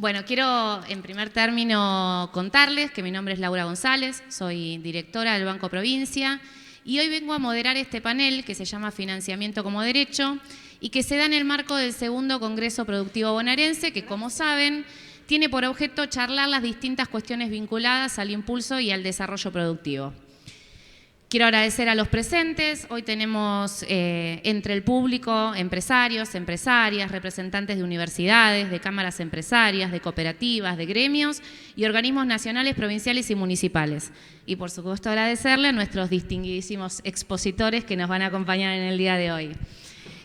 Bueno, quiero en primer término contarles que mi nombre es Laura González, soy directora del Banco Provincia y hoy vengo a moderar este panel que se llama Financiamiento como Derecho y que se da en el marco del segundo Congreso Productivo Bonaerense que, como saben, tiene por objeto charlar las distintas cuestiones vinculadas al impulso y al desarrollo productivo. Quiero agradecer a los presentes. Hoy tenemos entre el público empresarios, empresarias, representantes de universidades, de cámaras empresarias, de cooperativas, de gremios y organismos nacionales, provinciales y municipales. Y por supuesto agradecerle a nuestros distinguidísimos expositores que nos van a acompañar en el día de hoy,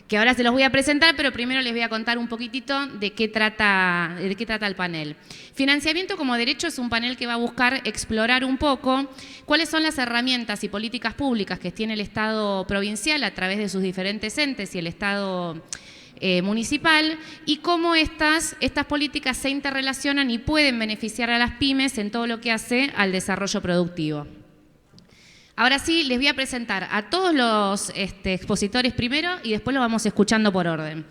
que ahora se los voy a presentar, pero primero les voy a contar un poquitito de qué trata el panel. Financiamiento como Derecho es un panel que va a buscar explorar un poco cuáles son las herramientas y políticas públicas que tiene el Estado provincial a través de sus diferentes entes y el Estado municipal y cómo estas políticas se interrelacionan y pueden beneficiar a las pymes en todo lo que hace al desarrollo productivo. Ahora sí, les voy a presentar a todos los expositores primero y después los vamos escuchando por orden.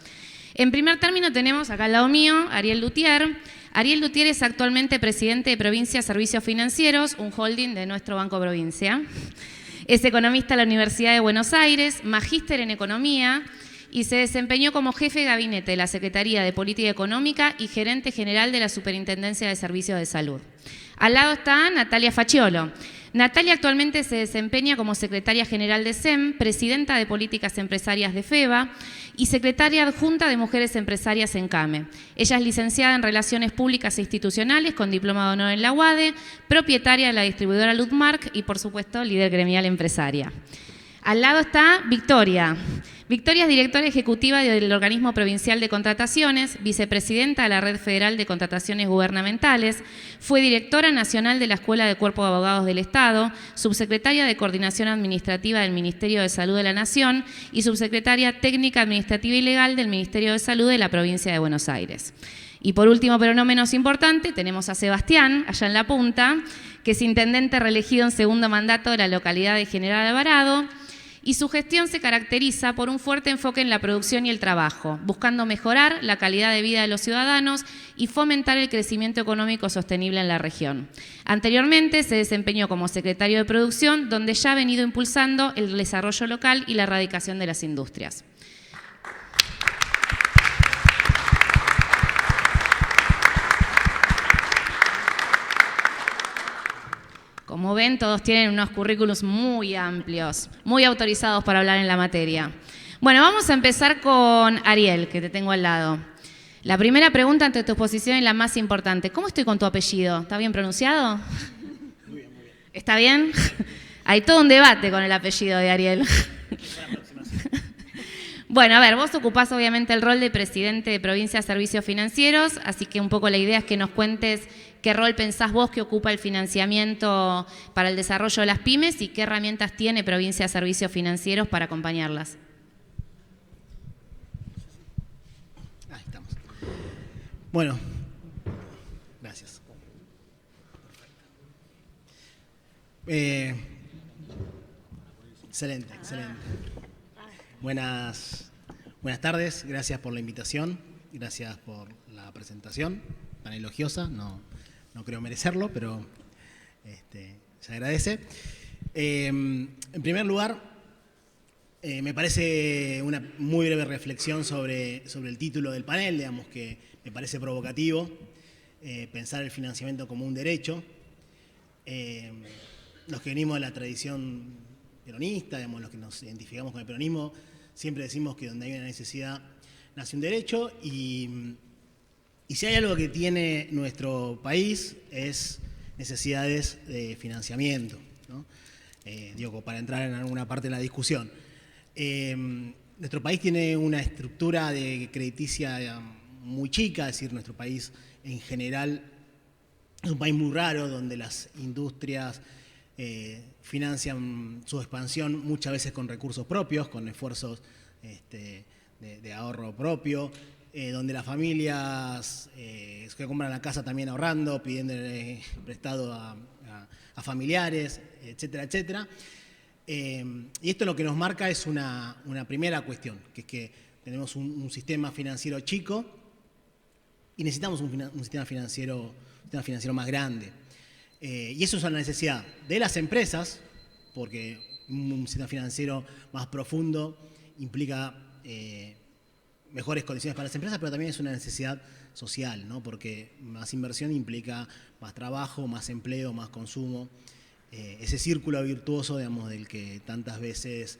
En primer término tenemos acá al lado mío Ariel Luthier. Ariel Luthier es actualmente presidente de Provincia Servicios Financieros, un holding de nuestro Banco Provincia. Es economista de la Universidad de Buenos Aires, magíster en Economía y se desempeñó como jefe de gabinete de la Secretaría de Política Económica y gerente general de la Superintendencia de Servicios de Salud. Al lado está Natalia Facciolo. Natalia actualmente se desempeña como secretaria general de SEM, presidenta de Políticas Empresarias de FEBA y secretaria adjunta de Mujeres Empresarias en CAME. Ella es licenciada en Relaciones Públicas e Institucionales con diploma de honor en la UADE, propietaria de la distribuidora Ludmark y, por supuesto, líder gremial empresaria. Al lado está Victoria. Victoria es directora ejecutiva del Organismo Provincial de Contrataciones, vicepresidenta de la Red Federal de Contrataciones Gubernamentales, fue directora nacional de la Escuela de Cuerpo de Abogados del Estado, subsecretaria de Coordinación Administrativa del Ministerio de Salud de la Nación y subsecretaria técnica administrativa y legal del Ministerio de Salud de la Provincia de Buenos Aires. Y por último, pero no menos importante, tenemos a Sebastián, allá en la punta, que es intendente reelegido en segundo mandato de la localidad de General Alvarado, y su gestión se caracteriza por un fuerte enfoque en la producción y el trabajo, buscando mejorar la calidad de vida de los ciudadanos y fomentar el crecimiento económico sostenible en la región. Anteriormente se desempeñó como secretario de Producción, donde ya ha venido impulsando el desarrollo local y la erradicación de las industrias. Como ven, todos tienen unos currículos muy amplios, muy autorizados para hablar en la materia. Bueno, vamos a empezar con Ariel, que te tengo al lado. La primera pregunta ante tu exposición es la más importante. ¿Cómo estoy con tu apellido? ¿Está bien pronunciado? Muy bien, muy bien. ¿Está bien? Hay todo un debate con el apellido de Ariel. Bueno, a ver, vos ocupás obviamente el rol de presidente de Provincia Servicios Financieros, así que un poco la idea es que nos cuentes qué rol pensás vos que ocupa el financiamiento para el desarrollo de las pymes y qué herramientas tiene Provincia Servicios Financieros para acompañarlas. Ahí estamos. Bueno, gracias. Excelente, excelente. Buenas tardes, gracias por la invitación, gracias por la presentación tan elogiosa, no creo merecerlo, pero se agradece. En primer lugar, me parece una muy breve reflexión sobre el título del panel, digamos que me parece provocativo, pensar el financiamiento como un derecho. Los que venimos de la tradición peronista, digamos, los que nos identificamos con el peronismo, siempre decimos que donde hay una necesidad nace un derecho y si hay algo que tiene nuestro país es necesidades de financiamiento, ¿no? Digo, para entrar en alguna parte de la discusión. Nuestro país tiene una estructura de crediticia muy chica, es decir, nuestro país en general es un país muy raro donde las industrias financian su expansión muchas veces con recursos propios, con esfuerzos de ahorro propio, donde las familias que compran la casa también ahorrando, pidiendo prestado a familiares, etcétera, etcétera. Y esto lo que nos marca es una primera cuestión, que es que tenemos un sistema financiero chico, y necesitamos un sistema financiero más grande. Y eso es una necesidad de las empresas, porque un sistema financiero más profundo implica mejores condiciones para las empresas, pero también es una necesidad social, ¿no? Porque más inversión implica más trabajo, más empleo, más consumo. Ese círculo virtuoso, digamos, del que tantas veces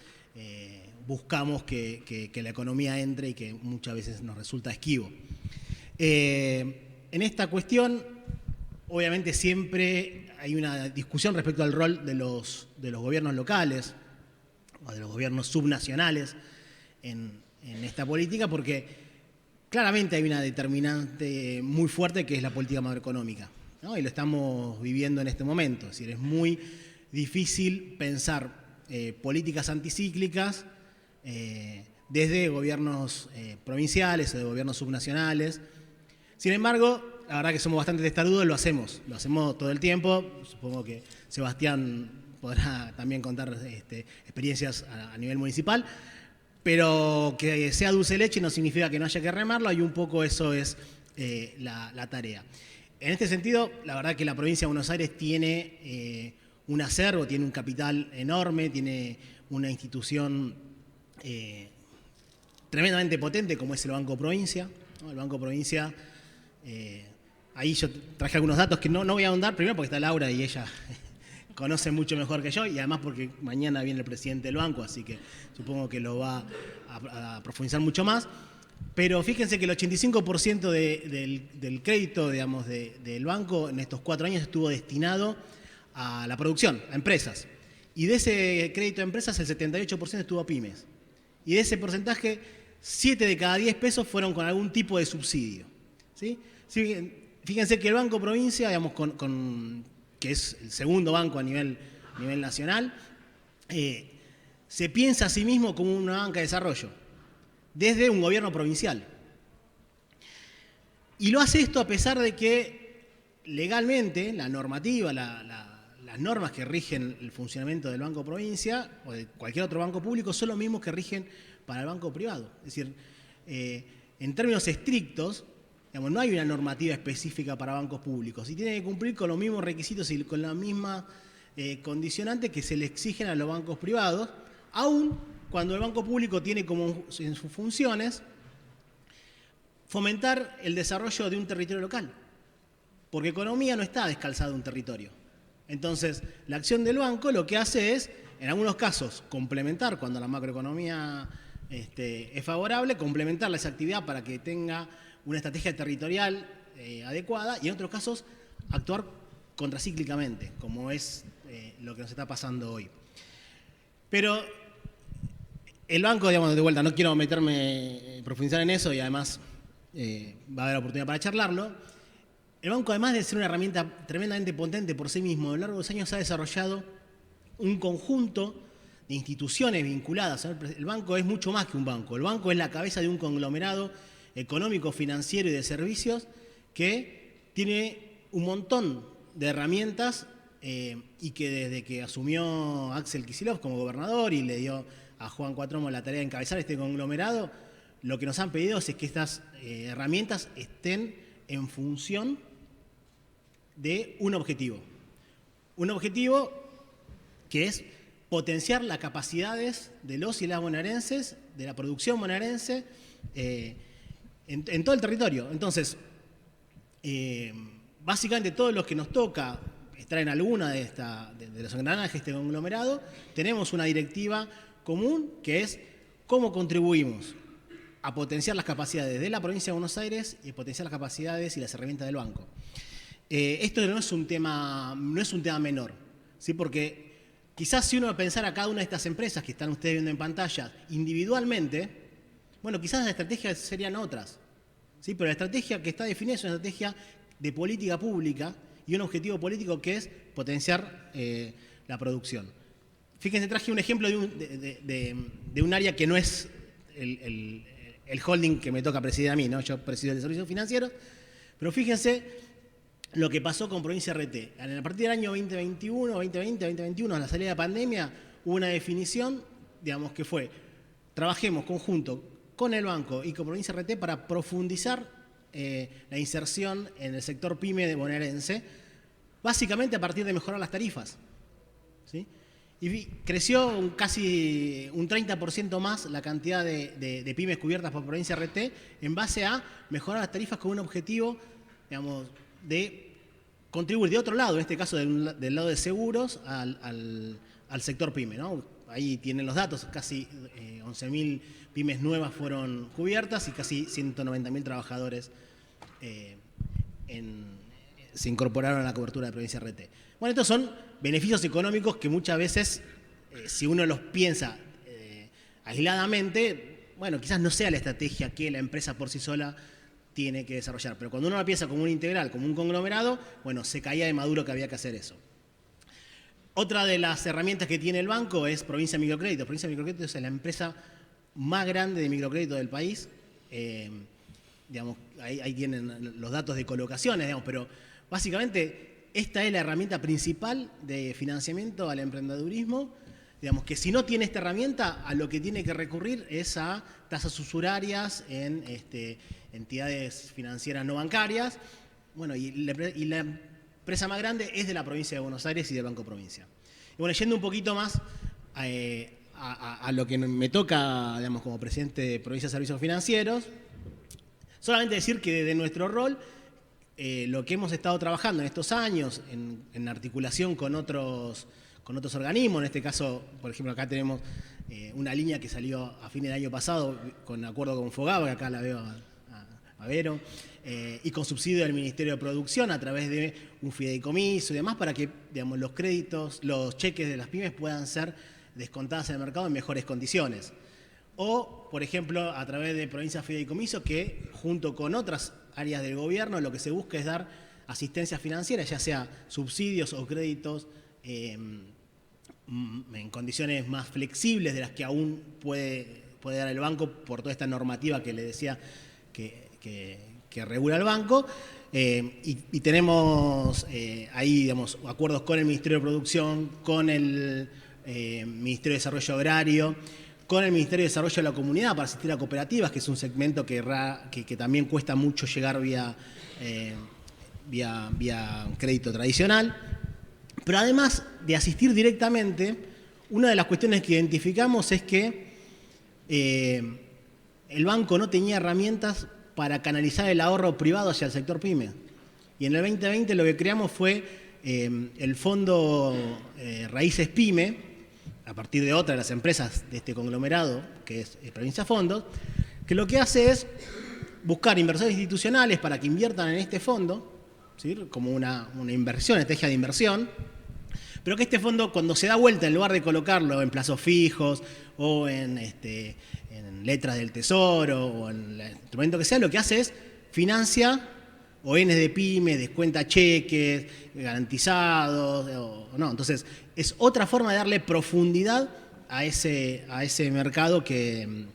buscamos que la economía entre y que muchas veces nos resulta esquivo. En esta cuestión, obviamente siempre hay una discusión respecto al rol de los gobiernos locales o de los gobiernos subnacionales en esta política, porque claramente hay una determinante muy fuerte que es la política macroeconómica, ¿no? Y lo estamos viviendo en este momento. Es decir, es muy difícil pensar políticas anticíclicas desde gobiernos provinciales o de gobiernos subnacionales. Sin embargo, la verdad que somos bastante testarudos, lo hacemos todo el tiempo. Supongo que Sebastián podrá también contar experiencias a nivel municipal, pero que sea dulce de leche no significa que no haya que remarlo, y un poco eso es la tarea. En este sentido, la verdad que la provincia de Buenos Aires tiene un acervo, tiene un capital enorme, tiene una institución tremendamente potente como es el Banco Provincia, ¿no? El Banco Provincia, ahí yo traje algunos datos que no voy a ahondar, primero porque está Laura y ella conoce mucho mejor que yo, y además porque mañana viene el presidente del banco, así que supongo que lo va a profundizar mucho más. Pero fíjense que el 85% del crédito, digamos, del banco en estos 4 años estuvo destinado a la producción, a empresas. Y de ese crédito a empresas, el 78% estuvo a pymes. Y de ese porcentaje, 7 de cada 10 pesos fueron con algún tipo de subsidio, ¿sí? Fíjense que el Banco Provincia, digamos, que es el segundo banco a nivel nacional, se piensa a sí mismo como una banca de desarrollo, desde un gobierno provincial. Y lo hace esto a pesar de que legalmente la normativa, las normas que rigen el funcionamiento del Banco Provincia o de cualquier otro banco público son los mismos que rigen para el banco privado. Es decir, en términos estrictos, digamos, no hay una normativa específica para bancos públicos y tiene que cumplir con los mismos requisitos y con la misma condicionante que se le exigen a los bancos privados, aun cuando el banco público tiene como en sus funciones fomentar el desarrollo de un territorio local, porque economía no está descalzada de un territorio. Entonces, la acción del banco lo que hace es, en algunos casos, complementar cuando la macroeconomía es favorable, complementar esa actividad para que tenga una estrategia territorial adecuada, y en otros casos actuar contracíclicamente, como es lo que nos está pasando hoy. Pero el banco, digamos, de vuelta, no quiero profundizar en eso, y además va a haber oportunidad para charlarlo. El banco, además de ser una herramienta tremendamente potente por sí mismo, a lo largo de los años ha desarrollado un conjunto de instituciones vinculadas. El banco es mucho más que un banco. El banco es la cabeza de un conglomerado económico, financiero y de servicios que tiene un montón de herramientas y que desde que asumió Axel Kicillof como gobernador y le dio a Juan Cuatromo la tarea de encabezar este conglomerado, lo que nos han pedido es que estas herramientas estén en función de un objetivo. Un objetivo que es potenciar las capacidades de los y las bonaerenses, de la producción bonaerense, en todo el territorio. Entonces, básicamente todos los que nos toca estar en alguna de los engranajes de este conglomerado, tenemos una directiva común que es cómo contribuimos a potenciar las capacidades de la provincia de Buenos Aires y potenciar las capacidades y las herramientas del banco. Esto no es un tema menor, ¿sí? Porque quizás si uno pensara a cada una de estas empresas que están ustedes viendo en pantalla individualmente, bueno, quizás las estrategias serían otras, ¿sí? Pero la estrategia que está definida es una estrategia de política pública y un objetivo político que es potenciar la producción. Fíjense, traje un ejemplo de un área que no es el holding que me toca presidir a mí, ¿no? Yo presido el servicio financiero, pero fíjense lo que pasó con Provincia RT. A partir del año 2021, a la salida de la pandemia, hubo una definición, digamos, que fue: trabajemos conjunto con el banco y con Provincia RT para profundizar la inserción en el sector pyme de bonaerense, básicamente a partir de mejorar las tarifas, ¿sí? Y creció casi un 30% más la cantidad de pymes cubiertas por Provincia RT en base a mejorar las tarifas con un objetivo, digamos, de contribuir de otro lado, en este caso del lado de seguros, al sector pyme, ¿no? Ahí tienen los datos, casi 11.000 pymes nuevas fueron cubiertas y casi 190.000 trabajadores se incorporaron a la cobertura de Provincia RT. Bueno, estos son beneficios económicos que muchas veces, si uno los piensa aisladamente, bueno, quizás no sea la estrategia que la empresa por sí sola tiene que desarrollar. Pero cuando uno lo piensa como un integral, como un conglomerado, bueno, se caía de maduro que había que hacer eso. Otra de las herramientas que tiene el banco es Provincia Microcrédito. Provincia Microcrédito es la empresa más grande de microcrédito del país. Digamos, ahí tienen los datos de colocaciones, digamos, pero básicamente esta es la herramienta principal de financiamiento al emprendedurismo. Digamos que si no tiene esta herramienta, a lo que tiene que recurrir es a tasas usurarias en entidades financieras no bancarias. Bueno, y la empresa más grande es de la provincia de Buenos Aires y del Banco Provincia. Y bueno, yendo un poquito más a lo que me toca, digamos, como presidente de Provincia de Servicios Financieros, solamente decir que desde nuestro rol, lo que hemos estado trabajando en estos años, en articulación con otros organismos, en este caso, por ejemplo, acá tenemos una línea que salió a fin del año pasado con acuerdo con Fogaba, que acá la veo a Vero, y con subsidio del Ministerio de Producción a través de un fideicomiso y demás para que, digamos, los créditos, los cheques de las pymes puedan ser descontadas en el mercado en mejores condiciones. O, por ejemplo, a través de Provincia Fideicomiso, que junto con otras áreas del gobierno lo que se busca es dar asistencia financiera, ya sea subsidios o créditos en condiciones más flexibles de las que aún puede dar el banco por toda esta normativa que le decía que regula el banco. Y tenemos ahí, digamos, acuerdos con el Ministerio de Producción, con el Ministerio de Desarrollo Agrario, con el Ministerio de Desarrollo de la Comunidad para asistir a cooperativas, que es un segmento que también cuesta mucho llegar vía crédito tradicional. Pero además de asistir directamente, una de las cuestiones que identificamos es que el banco no tenía herramientas para canalizar el ahorro privado hacia el sector pyme. Y en el 2020 lo que creamos fue el fondo Raíces Pyme, a partir de otra de las empresas de este conglomerado, que es Provincia Fondos, que lo que hace es buscar inversores institucionales para que inviertan en este fondo, ¿sí? Como una inversión, estrategia de inversión, pero que este fondo, cuando se da vuelta, en lugar de colocarlo en plazos fijos o en letras del tesoro o en el instrumento que sea, lo que hace es financia ONs de pymes, descuenta cheques, garantizados, no. Entonces, es otra forma de darle profundidad a ese mercado que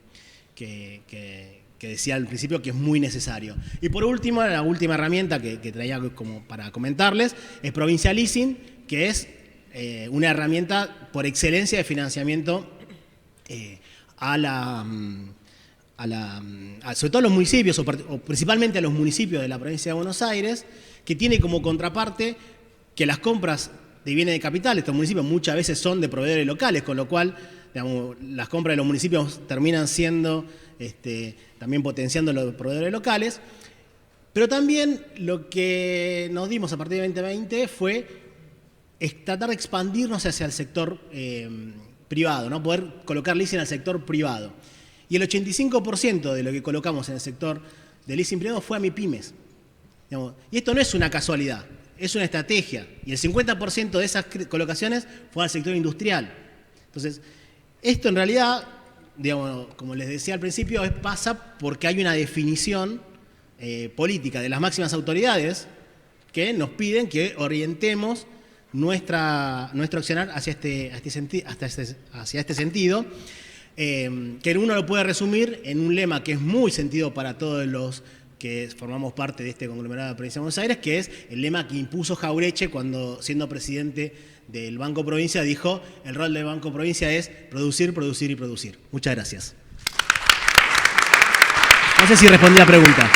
decía al principio que es muy necesario. Y por último, la última herramienta que traía como para comentarles es Provincia Leasing, que es una herramienta por excelencia de financiamiento sobre todo a los municipios, o principalmente a los municipios de la provincia de Buenos Aires, que tiene como contraparte que las compras de bienes de capital, estos municipios muchas veces son de proveedores locales, con lo cual, digamos, las compras de los municipios terminan siendo, también potenciando los proveedores locales. Pero también lo que nos dimos a partir de 2020 fue tratar de expandirnos hacia el sector privado, ¿no? Poder colocar leasing al sector privado. Y el 85% de lo que colocamos en el sector de leasing privado fue a MIPYMES. Digamos, y esto no es una casualidad, es una estrategia. Y el 50% de esas colocaciones fue al sector industrial. Entonces, esto en realidad, digamos, como les decía al principio, pasa porque hay una definición política de las máximas autoridades que nos piden que orientemos nuestro accionar hacia este sentido, que uno lo puede resumir en un lema que es muy sentido para todos los que formamos parte de este conglomerado de la provincia de Buenos Aires, que es el lema que impuso Jauretche cuando, siendo presidente del Banco Provincia, dijo: el rol del Banco Provincia es producir, producir y producir. Muchas gracias. No sé si respondí la pregunta.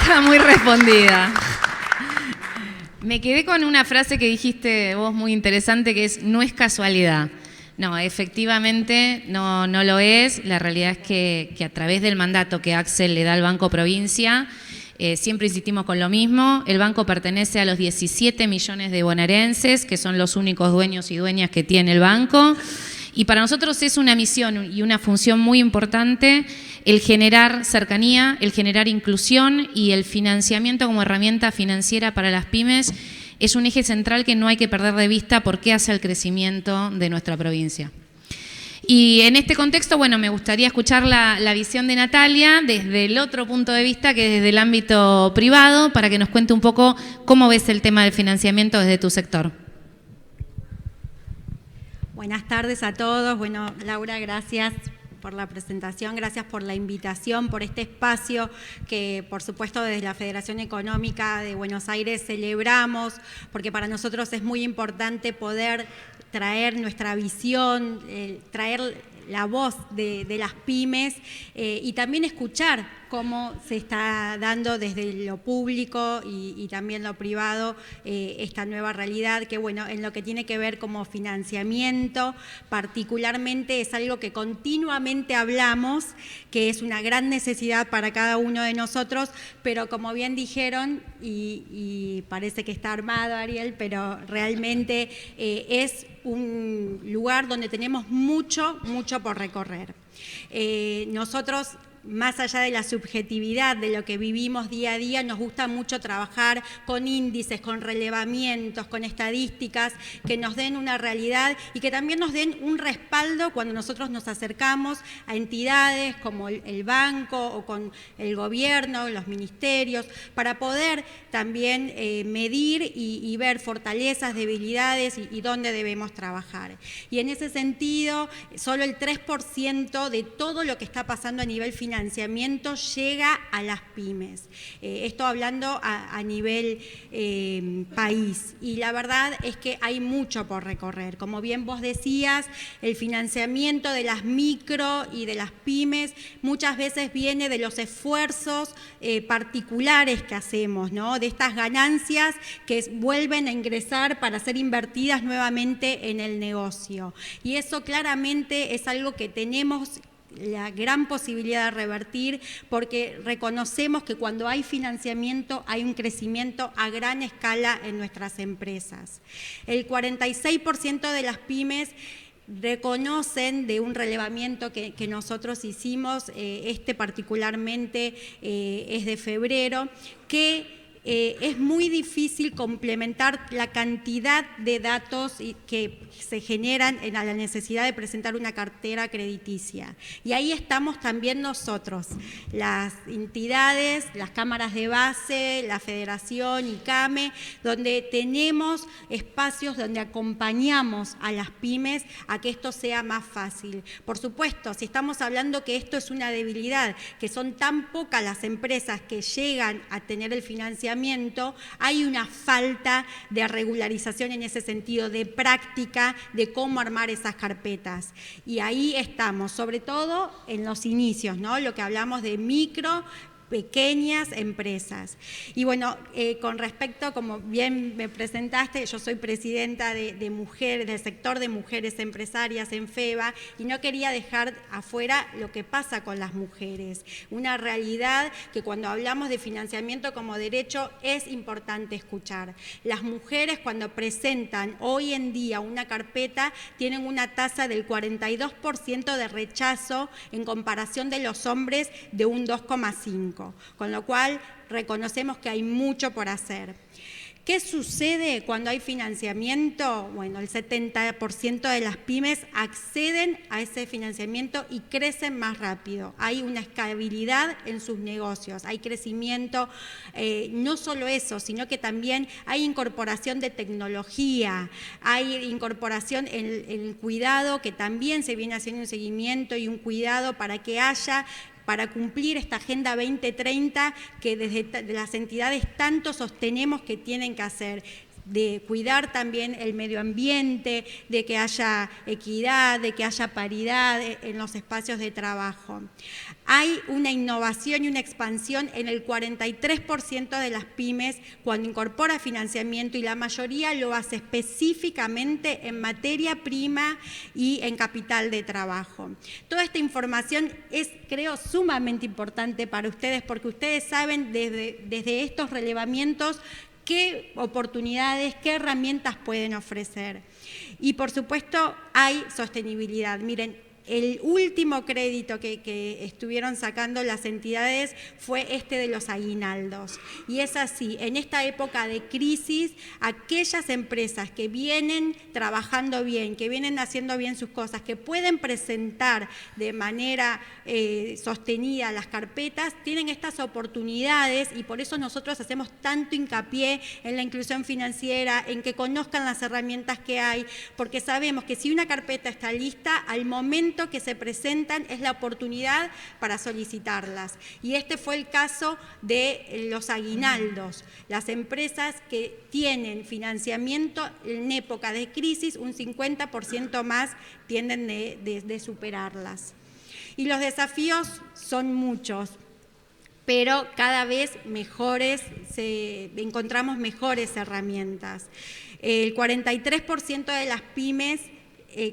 pregunta muy respondida. Me quedé con una frase que dijiste vos muy interesante, que es: no es casualidad. No, efectivamente no lo es. La realidad es que a través del mandato que Axel le da al Banco Provincia, siempre insistimos con lo mismo. El banco pertenece a los 17 millones de bonaerenses, que son los únicos dueños y dueñas que tiene el banco. Y para nosotros es una misión y una función muy importante el generar cercanía, el generar inclusión, y el financiamiento como herramienta financiera para las pymes es un eje central que no hay que perder de vista porque hace el crecimiento de nuestra provincia. Y en este contexto, bueno, me gustaría escuchar la visión de Natalia desde el otro punto de vista, que es desde el ámbito privado, para que nos cuente un poco cómo ves el tema del financiamiento desde tu sector. Buenas tardes a todos. Bueno, Laura, gracias por la presentación, gracias por la invitación, por este espacio que, por supuesto, desde la Federación Económica de Buenos Aires celebramos, porque para nosotros es muy importante poder traer nuestra visión, traer la voz de las pymes y también escuchar cómo se está dando desde lo público y también lo privado esta nueva realidad que, bueno, en lo que tiene que ver como financiamiento, particularmente es algo que continuamente hablamos, que es una gran necesidad para cada uno de nosotros, pero como bien dijeron, y parece que está armado, Ariel, pero realmente es un lugar donde tenemos mucho por recorrer. Nosotros, más allá de la subjetividad de lo que vivimos día a día, nos gusta mucho trabajar con índices, con relevamientos, con estadísticas que nos den una realidad y que también nos den un respaldo cuando nosotros nos acercamos a entidades como el banco o con el gobierno, los ministerios, para poder también medir y ver fortalezas, debilidades y dónde debemos trabajar. Y en ese sentido, solo el 3% de todo lo que está pasando a nivel financiamiento llega a las pymes. Esto hablando a nivel país. Y la verdad es que hay mucho por recorrer. Como bien vos decías, el financiamiento de las micro y de las pymes muchas veces viene de los esfuerzos particulares que hacemos, ¿no? De estas ganancias que vuelven a ingresar para ser invertidas nuevamente en el negocio. Y eso claramente es algo que tenemos la gran posibilidad de revertir, porque reconocemos que cuando hay financiamiento hay un crecimiento a gran escala en nuestras empresas. El 46% de las pymes reconocen de un relevamiento que nosotros hicimos, particularmente es de febrero, que es muy difícil complementar la cantidad de datos que se generan en la necesidad de presentar una cartera crediticia. Y ahí estamos también nosotros, las entidades, las cámaras de base, la Federación, ICAME, donde tenemos espacios donde acompañamos a las pymes a que esto sea más fácil. Por supuesto, si estamos hablando que esto es una debilidad, que son tan pocas las empresas que llegan a tener el financiamiento, hay una falta de regularización en ese sentido, de práctica, de cómo armar esas carpetas. Y ahí estamos, sobre todo en los inicios, ¿no? Lo que hablamos de micro, pequeñas empresas. Y bueno, con respecto, como bien me presentaste, yo soy presidenta de mujeres, del sector de mujeres empresarias en FEBA, y no quería dejar afuera lo que pasa con las mujeres. Una realidad que cuando hablamos de financiamiento como derecho es importante escuchar. Las mujeres, cuando presentan hoy en día una carpeta, tienen una tasa del 42% de rechazo en comparación de los hombres de un 2,5%. Con lo cual reconocemos que hay mucho por hacer. ¿Qué sucede cuando hay financiamiento? Bueno, el 70% de las pymes acceden a ese financiamiento y crecen más rápido. Hay una escalabilidad en sus negocios, hay crecimiento, no solo eso, sino que también hay incorporación de tecnología, hay incorporación en el cuidado, que también se viene haciendo un seguimiento y un cuidado para que haya, para cumplir esta Agenda 2030 que desde las entidades tanto sostenemos que tienen que hacer. de cuidar también el medio ambiente, de que haya equidad, de que haya paridad en los espacios de trabajo. Hay una innovación y una expansión en el 43% de las pymes cuando incorpora financiamiento, y la mayoría lo hace específicamente en materia prima y en capital de trabajo. Toda esta información es, creo, sumamente importante para ustedes, porque ustedes saben desde estos relevamientos qué oportunidades, qué herramientas pueden ofrecer. Y por supuesto hay sostenibilidad. Miren, el último crédito que estuvieron sacando las entidades fue este de los aguinaldos. Y es así, en esta época de crisis, aquellas empresas que vienen trabajando bien, que vienen haciendo bien sus cosas, que pueden presentar de manera sostenida las carpetas, tienen estas oportunidades, y por eso nosotros hacemos tanto hincapié en la inclusión financiera, en que conozcan las herramientas que hay, porque sabemos que si una carpeta está lista, al momento que se presentan es la oportunidad para solicitarlas. Y este fue el caso de los aguinaldos. Las empresas que tienen financiamiento en época de crisis, un 50% más tienden de superarlas. Y los desafíos son muchos, pero cada vez mejores, encontramos mejores herramientas. El 43% de las pymes,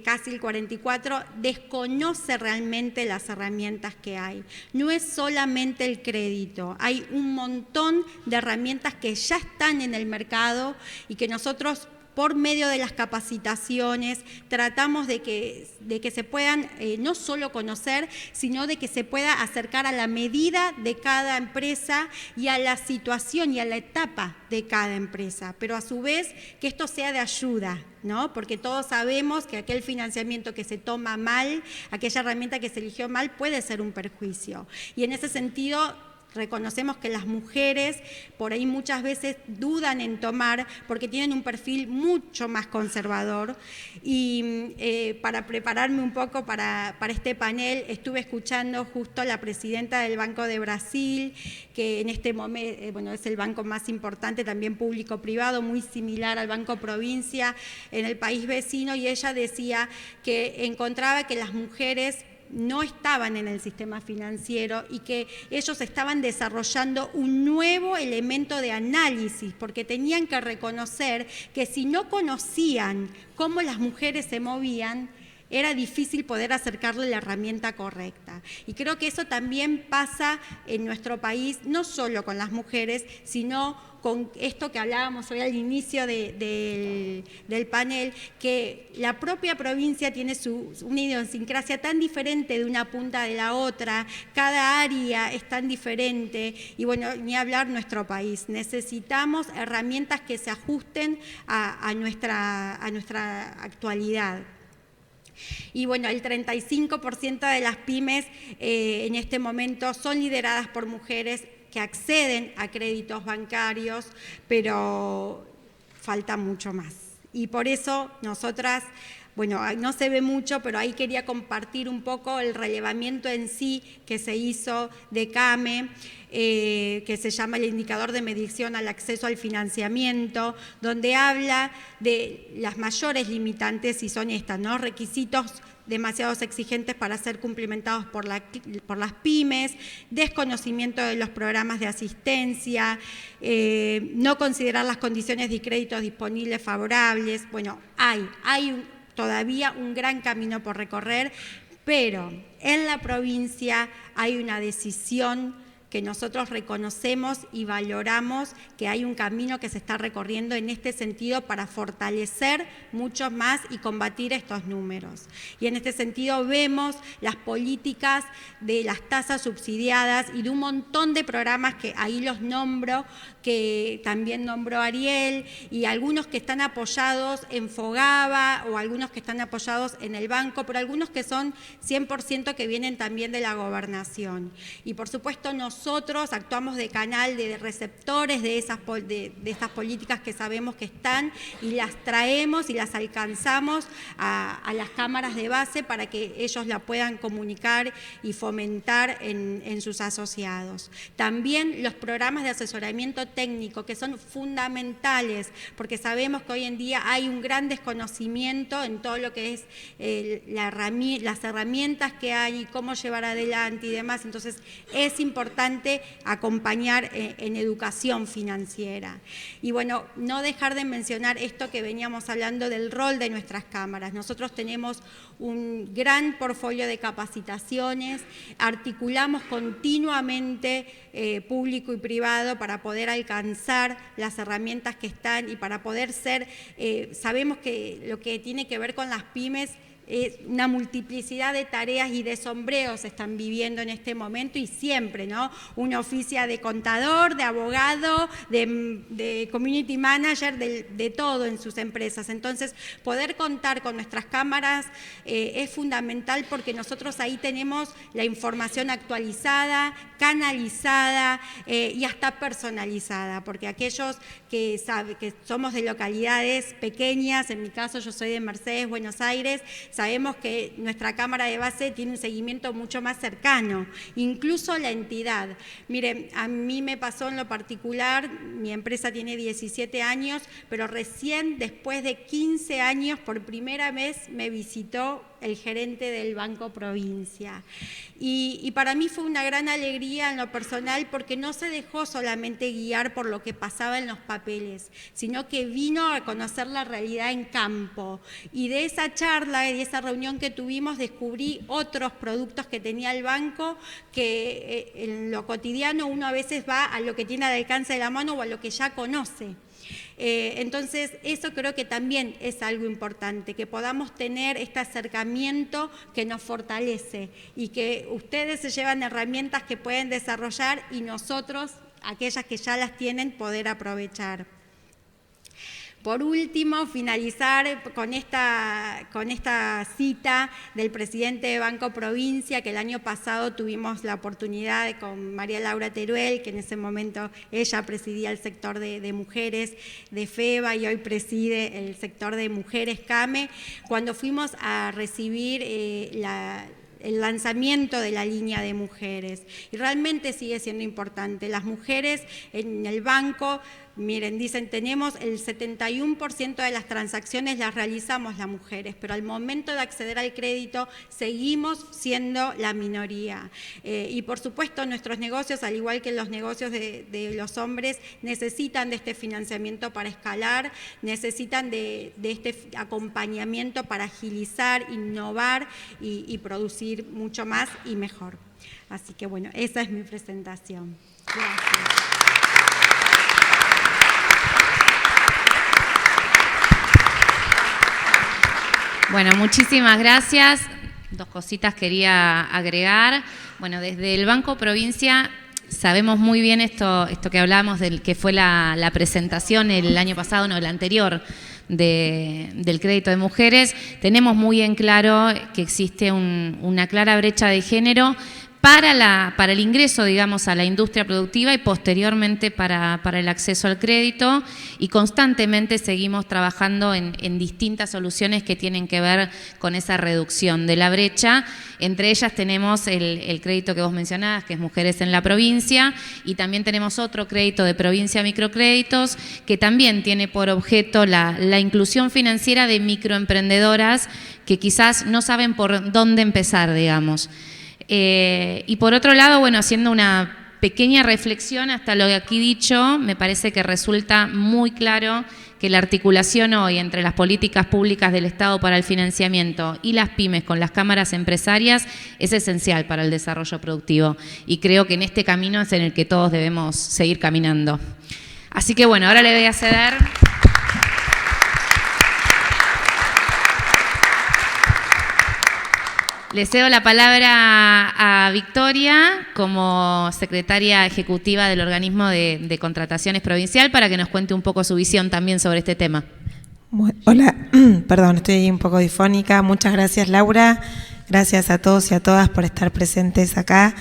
casi el 44%, desconoce realmente las herramientas que hay. No es solamente el crédito, hay un montón de herramientas que ya están en el mercado y que nosotros, por medio de las capacitaciones, tratamos de que se puedan no solo conocer, sino de que se pueda acercar a la medida de cada empresa y a la situación y a la etapa de cada empresa, pero a su vez que esto sea de ayuda, ¿no? Porque todos sabemos que aquel financiamiento que se toma mal, aquella herramienta que se eligió mal, puede ser un perjuicio. Y en ese sentido, reconocemos que las mujeres por ahí muchas veces dudan en tomar porque tienen un perfil mucho más conservador. Y para prepararme un poco para este panel, estuve escuchando justo a la presidenta del Banco de Brasil, que en este momento, bueno, es el banco más importante, también público-privado, muy similar al Banco Provincia en el país vecino, y ella decía que encontraba que las mujeres no estaban en el sistema financiero y que ellos estaban desarrollando un nuevo elemento de análisis, porque tenían que reconocer que si no conocían cómo las mujeres se movían, era difícil poder acercarle la herramienta correcta. Y creo que eso también pasa en nuestro país, no solo con las mujeres, sino con esto que hablábamos hoy al inicio del panel, que la propia provincia tiene una idiosincrasia tan diferente de una punta de la otra, cada área es tan diferente, y bueno, ni hablar nuestro país. Necesitamos herramientas que se ajusten a nuestra actualidad. Y bueno, el 35% de las pymes en este momento son lideradas por mujeres que acceden a créditos bancarios, pero falta mucho más. Y por eso nosotras, bueno, no se ve mucho, pero ahí quería compartir un poco el relevamiento en sí que se hizo de CAME, que se llama el indicador de medición al acceso al financiamiento, donde habla de las mayores limitantes, y son estas, ¿no? Requisitos demasiado exigentes para ser cumplimentados por las pymes, desconocimiento de los programas de asistencia, no considerar las condiciones de créditos disponibles favorables. Bueno, hay todavía un gran camino por recorrer, pero en la provincia hay una decisión que nosotros reconocemos y valoramos, que hay un camino que se está recorriendo en este sentido para fortalecer mucho más y combatir estos números. Y en este sentido vemos las políticas de las tasas subsidiadas y de un montón de programas que ahí los nombro, que también nombró Ariel, y algunos que están apoyados en Fogaba o algunos que están apoyados en el banco, pero algunos que son 100% que vienen también de la gobernación. Y por supuesto nosotros nosotros actuamos de canal, de receptores de estas políticas que sabemos que están, y las traemos y las alcanzamos a las cámaras de base para que ellos la puedan comunicar y fomentar en sus asociados. También los programas de asesoramiento técnico, que son fundamentales, porque sabemos que hoy en día hay un gran desconocimiento en todo lo que es las herramientas que hay y cómo llevar adelante y demás. Entonces es importante acompañar en educación financiera. Y bueno, no dejar de mencionar esto que veníamos hablando del rol de nuestras cámaras. Nosotros tenemos un gran portfolio de capacitaciones, articulamos continuamente público y privado para poder alcanzar las herramientas que están y para poder ser, sabemos que lo que tiene que ver con las pymes es una multiplicidad de tareas y de sombreros están viviendo en este momento y siempre, ¿no? Uno oficia de contador, de abogado, de community manager, de todo en sus empresas. Entonces, poder contar con nuestras cámaras es fundamental porque nosotros ahí tenemos la información actualizada, canalizada y hasta personalizada, porque aquellos que somos de localidades pequeñas, en mi caso yo soy de Mercedes, Buenos Aires, sabemos que nuestra cámara de base tiene un seguimiento mucho más cercano, incluso la entidad. Miren, a mí me pasó en lo particular, mi empresa tiene 17 años, pero recién después de 15 años, por primera vez me visitó el gerente del Banco Provincia. Y para mí fue una gran alegría en lo personal porque no se dejó solamente guiar por lo que pasaba en los papeles, sino que vino a conocer la realidad en campo. Y de esa charla y de esa reunión que tuvimos descubrí otros productos que tenía el banco que en lo cotidiano uno a veces va a lo que tiene al alcance de la mano o a lo que ya conoce. Entonces, eso creo que también es algo importante, que podamos tener este acercamiento que nos fortalece y que ustedes se llevan herramientas que pueden desarrollar y nosotros, aquellas que ya las tienen, poder aprovechar. Por último, finalizar con esta cita del presidente de Banco Provincia, que el año pasado tuvimos la oportunidad con María Laura Teruel, que en ese momento ella presidía el sector de mujeres de FEBA y hoy preside el sector de mujeres CAME, cuando fuimos a recibir el lanzamiento de la línea de mujeres. Y realmente sigue siendo importante. Las mujeres en el banco, miren, dicen, tenemos el 71% de las transacciones las realizamos las mujeres, pero al momento de acceder al crédito seguimos siendo la minoría. Y por supuesto nuestros negocios, al igual que los negocios de los hombres, necesitan de este financiamiento para escalar, necesitan de este acompañamiento para agilizar, innovar y producir mucho más y mejor. Así que bueno, esa es mi presentación. Gracias. Bueno, muchísimas gracias. Dos cositas quería agregar. Bueno, desde el Banco Provincia sabemos muy bien esto que hablábamos del que fue la presentación el año pasado, no, el anterior, del crédito de mujeres. Tenemos muy en claro que existe una clara brecha de género para el ingreso, digamos, a la industria productiva y posteriormente para el acceso al crédito, y constantemente seguimos trabajando en distintas soluciones que tienen que ver con esa reducción de la brecha. Entre ellas tenemos el crédito que vos mencionabas, que es Mujeres en la Provincia, y también tenemos otro crédito de Provincia Microcréditos, que también tiene por objeto la inclusión financiera de microemprendedoras que quizás no saben por dónde empezar, digamos. Y por otro lado, bueno, haciendo una pequeña reflexión hasta lo que aquí dicho, me parece que resulta muy claro que la articulación hoy entre las políticas públicas del Estado para el financiamiento y las pymes con las cámaras empresarias es esencial para el desarrollo productivo, y creo que en este camino es en el que todos debemos seguir caminando. Así que bueno, ahora le voy a ceder. Le cedo la palabra a Victoria como secretaria ejecutiva del organismo de contrataciones provincial para que nos cuente un poco su visión también sobre este tema. Hola, perdón, estoy un poco difónica. Muchas gracias, Laura. Gracias a todos y a todas por estar presentes acá.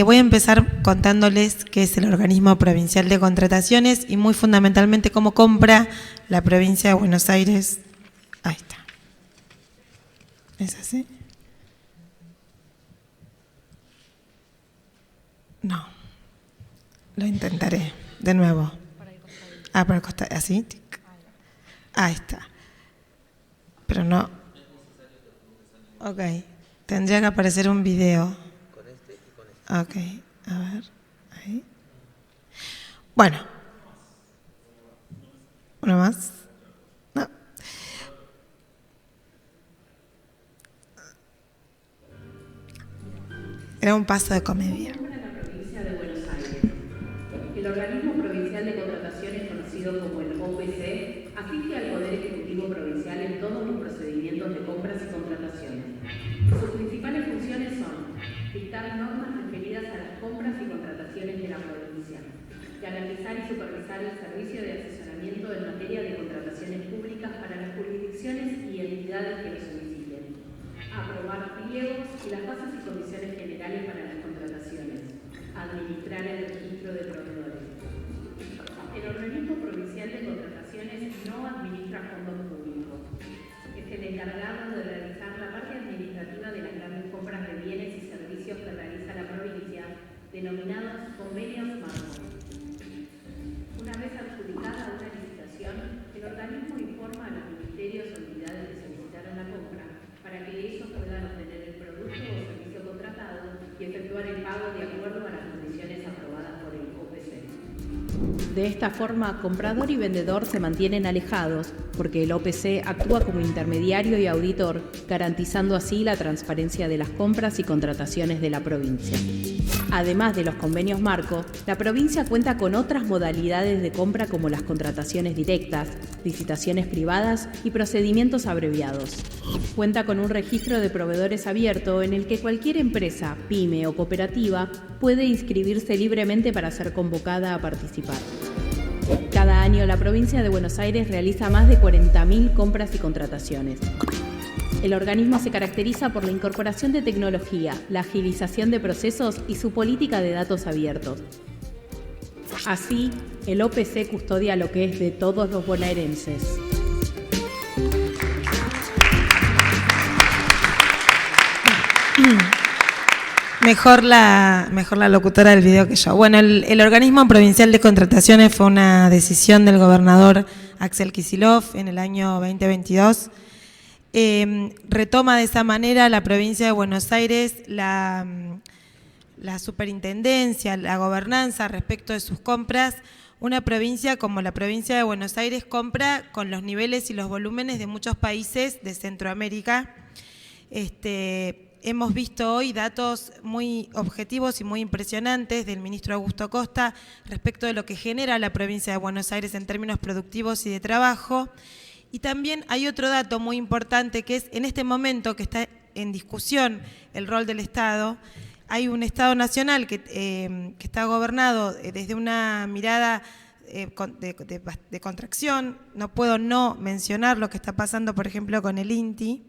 Voy a empezar contándoles qué es el Organismo Provincial de Contrataciones y muy fundamentalmente cómo compra la provincia de Buenos Aires. Ahí está. ¿Es así? No. Lo intentaré. De nuevo. Por el costado. ¿Así? Ahí está. Pero no. Ok. Tendría que aparecer un video. Ok. A ver. Ahí. Bueno. ¿Uno más? No. Era un paso de comedia. El Organismo Provincial de Contrataciones, conocido como el OPC, asiste al Poder Ejecutivo Provincial en todos los procedimientos de compras y contrataciones. Sus principales funciones son dictar normas referidas a las compras y contrataciones de la provincia, garantizar y supervisar el servicio de asesoramiento en materia de contrataciones públicas para las jurisdicciones y entidades que lo soliciten, aprobar pliegos y las bases y condiciones generales para las contrataciones, administrar el registro de proveedores. El Organismo Provincial de Contrataciones no administra fondos públicos. Es el encargado de realizar la parte administrativa de las grandes compras de bienes y servicios que realiza la provincia, denominados convenios marco. Una vez adjudicada una licitación, el organismo informa a los ministerios o entidades que solicitaron la compra para que ellos puedan obtener el producto o servicio contratado y efectuar el pago de acuerdo a las condiciones aprobadas por el OPC. De esta forma, comprador y vendedor se mantienen alejados, porque el OPC actúa como intermediario y auditor, garantizando así la transparencia de las compras y contrataciones de la provincia. Además de los convenios marco, la provincia cuenta con otras modalidades de compra como las contrataciones directas, licitaciones privadas y procedimientos abreviados. Cuenta con un registro de proveedores abierto en el que cualquier empresa, pyme o cooperativa puede inscribirse libremente para ser convocada a participar. Cada año la provincia de Buenos Aires realiza más de 40.000 compras y contrataciones. El organismo se caracteriza por la incorporación de tecnología, la agilización de procesos y su política de datos abiertos. Así, el OPC custodia lo que es de todos los bonaerenses. Mejor la locutora del video que yo. Bueno, el Organismo Provincial de Contrataciones fue una decisión del gobernador Axel Kicillof en el año 2022. Retoma de esa manera la provincia de Buenos Aires la superintendencia, la gobernanza respecto de sus compras. Una provincia como la provincia de Buenos Aires compra con los niveles y los volúmenes de muchos países de Centroamérica. Hemos visto hoy datos muy objetivos y muy impresionantes del ministro Augusto Costa respecto de lo que genera la provincia de Buenos Aires en términos productivos y de trabajo. Y también hay otro dato muy importante que es en este momento que está en discusión el rol del Estado. Hay un Estado nacional que está gobernado desde una mirada de contracción. No puedo no mencionar lo que está pasando, por ejemplo, con el INTI.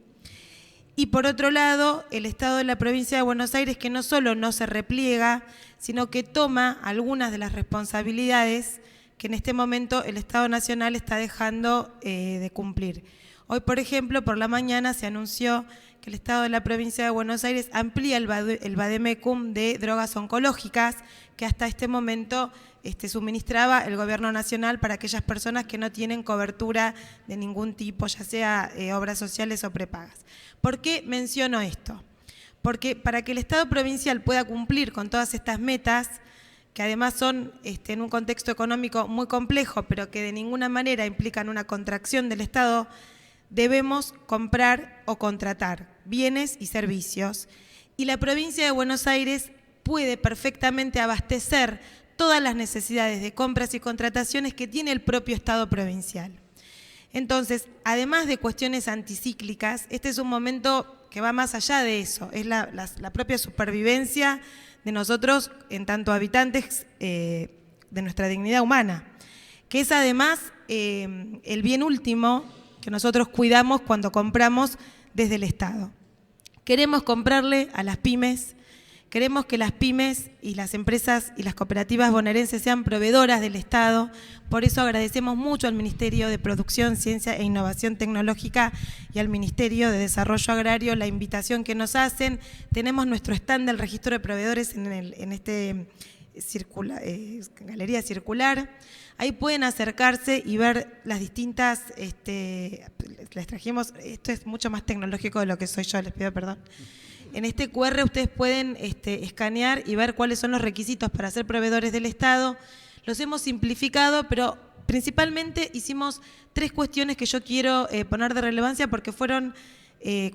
Y por otro lado, el Estado de la provincia de Buenos Aires, que no solo no se repliega, sino que toma algunas de las responsabilidades que en este momento el Estado Nacional está dejando de cumplir. Hoy, por ejemplo, por la mañana se anunció que el Estado de la provincia de Buenos Aires amplía el vademecum de drogas oncológicas que hasta este momento suministraba el Gobierno Nacional para aquellas personas que no tienen cobertura de ningún tipo, ya sea obras sociales o prepagas. ¿Por qué menciono esto? Porque para que el Estado provincial pueda cumplir con todas estas metas, que además son en un contexto económico muy complejo, pero que de ninguna manera implican una contracción del Estado, debemos comprar o contratar bienes y servicios. Y la provincia de Buenos Aires puede perfectamente abastecer todas las necesidades de compras y contrataciones que tiene el propio Estado provincial. Entonces, además de cuestiones anticíclicas, este es un momento que va más allá de eso, es la propia supervivencia de nosotros en tanto habitantes de nuestra dignidad humana, que es además el bien último que nosotros cuidamos cuando compramos desde el Estado. Queremos comprarle a las pymes, Queremos que las pymes y las empresas y las cooperativas bonaerenses sean proveedoras del Estado. Por eso agradecemos mucho al Ministerio de Producción, Ciencia e Innovación Tecnológica y al Ministerio de Desarrollo Agrario la invitación que nos hacen. Tenemos nuestro stand del registro de proveedores en este galería circular. Ahí pueden acercarse y ver las distintas, les trajimos, esto es mucho más tecnológico de lo que soy yo, les pido perdón. En este QR ustedes pueden escanear y ver cuáles son los requisitos para ser proveedores del Estado. Los hemos simplificado, pero principalmente hicimos 3 cuestiones que yo quiero poner de relevancia porque fueron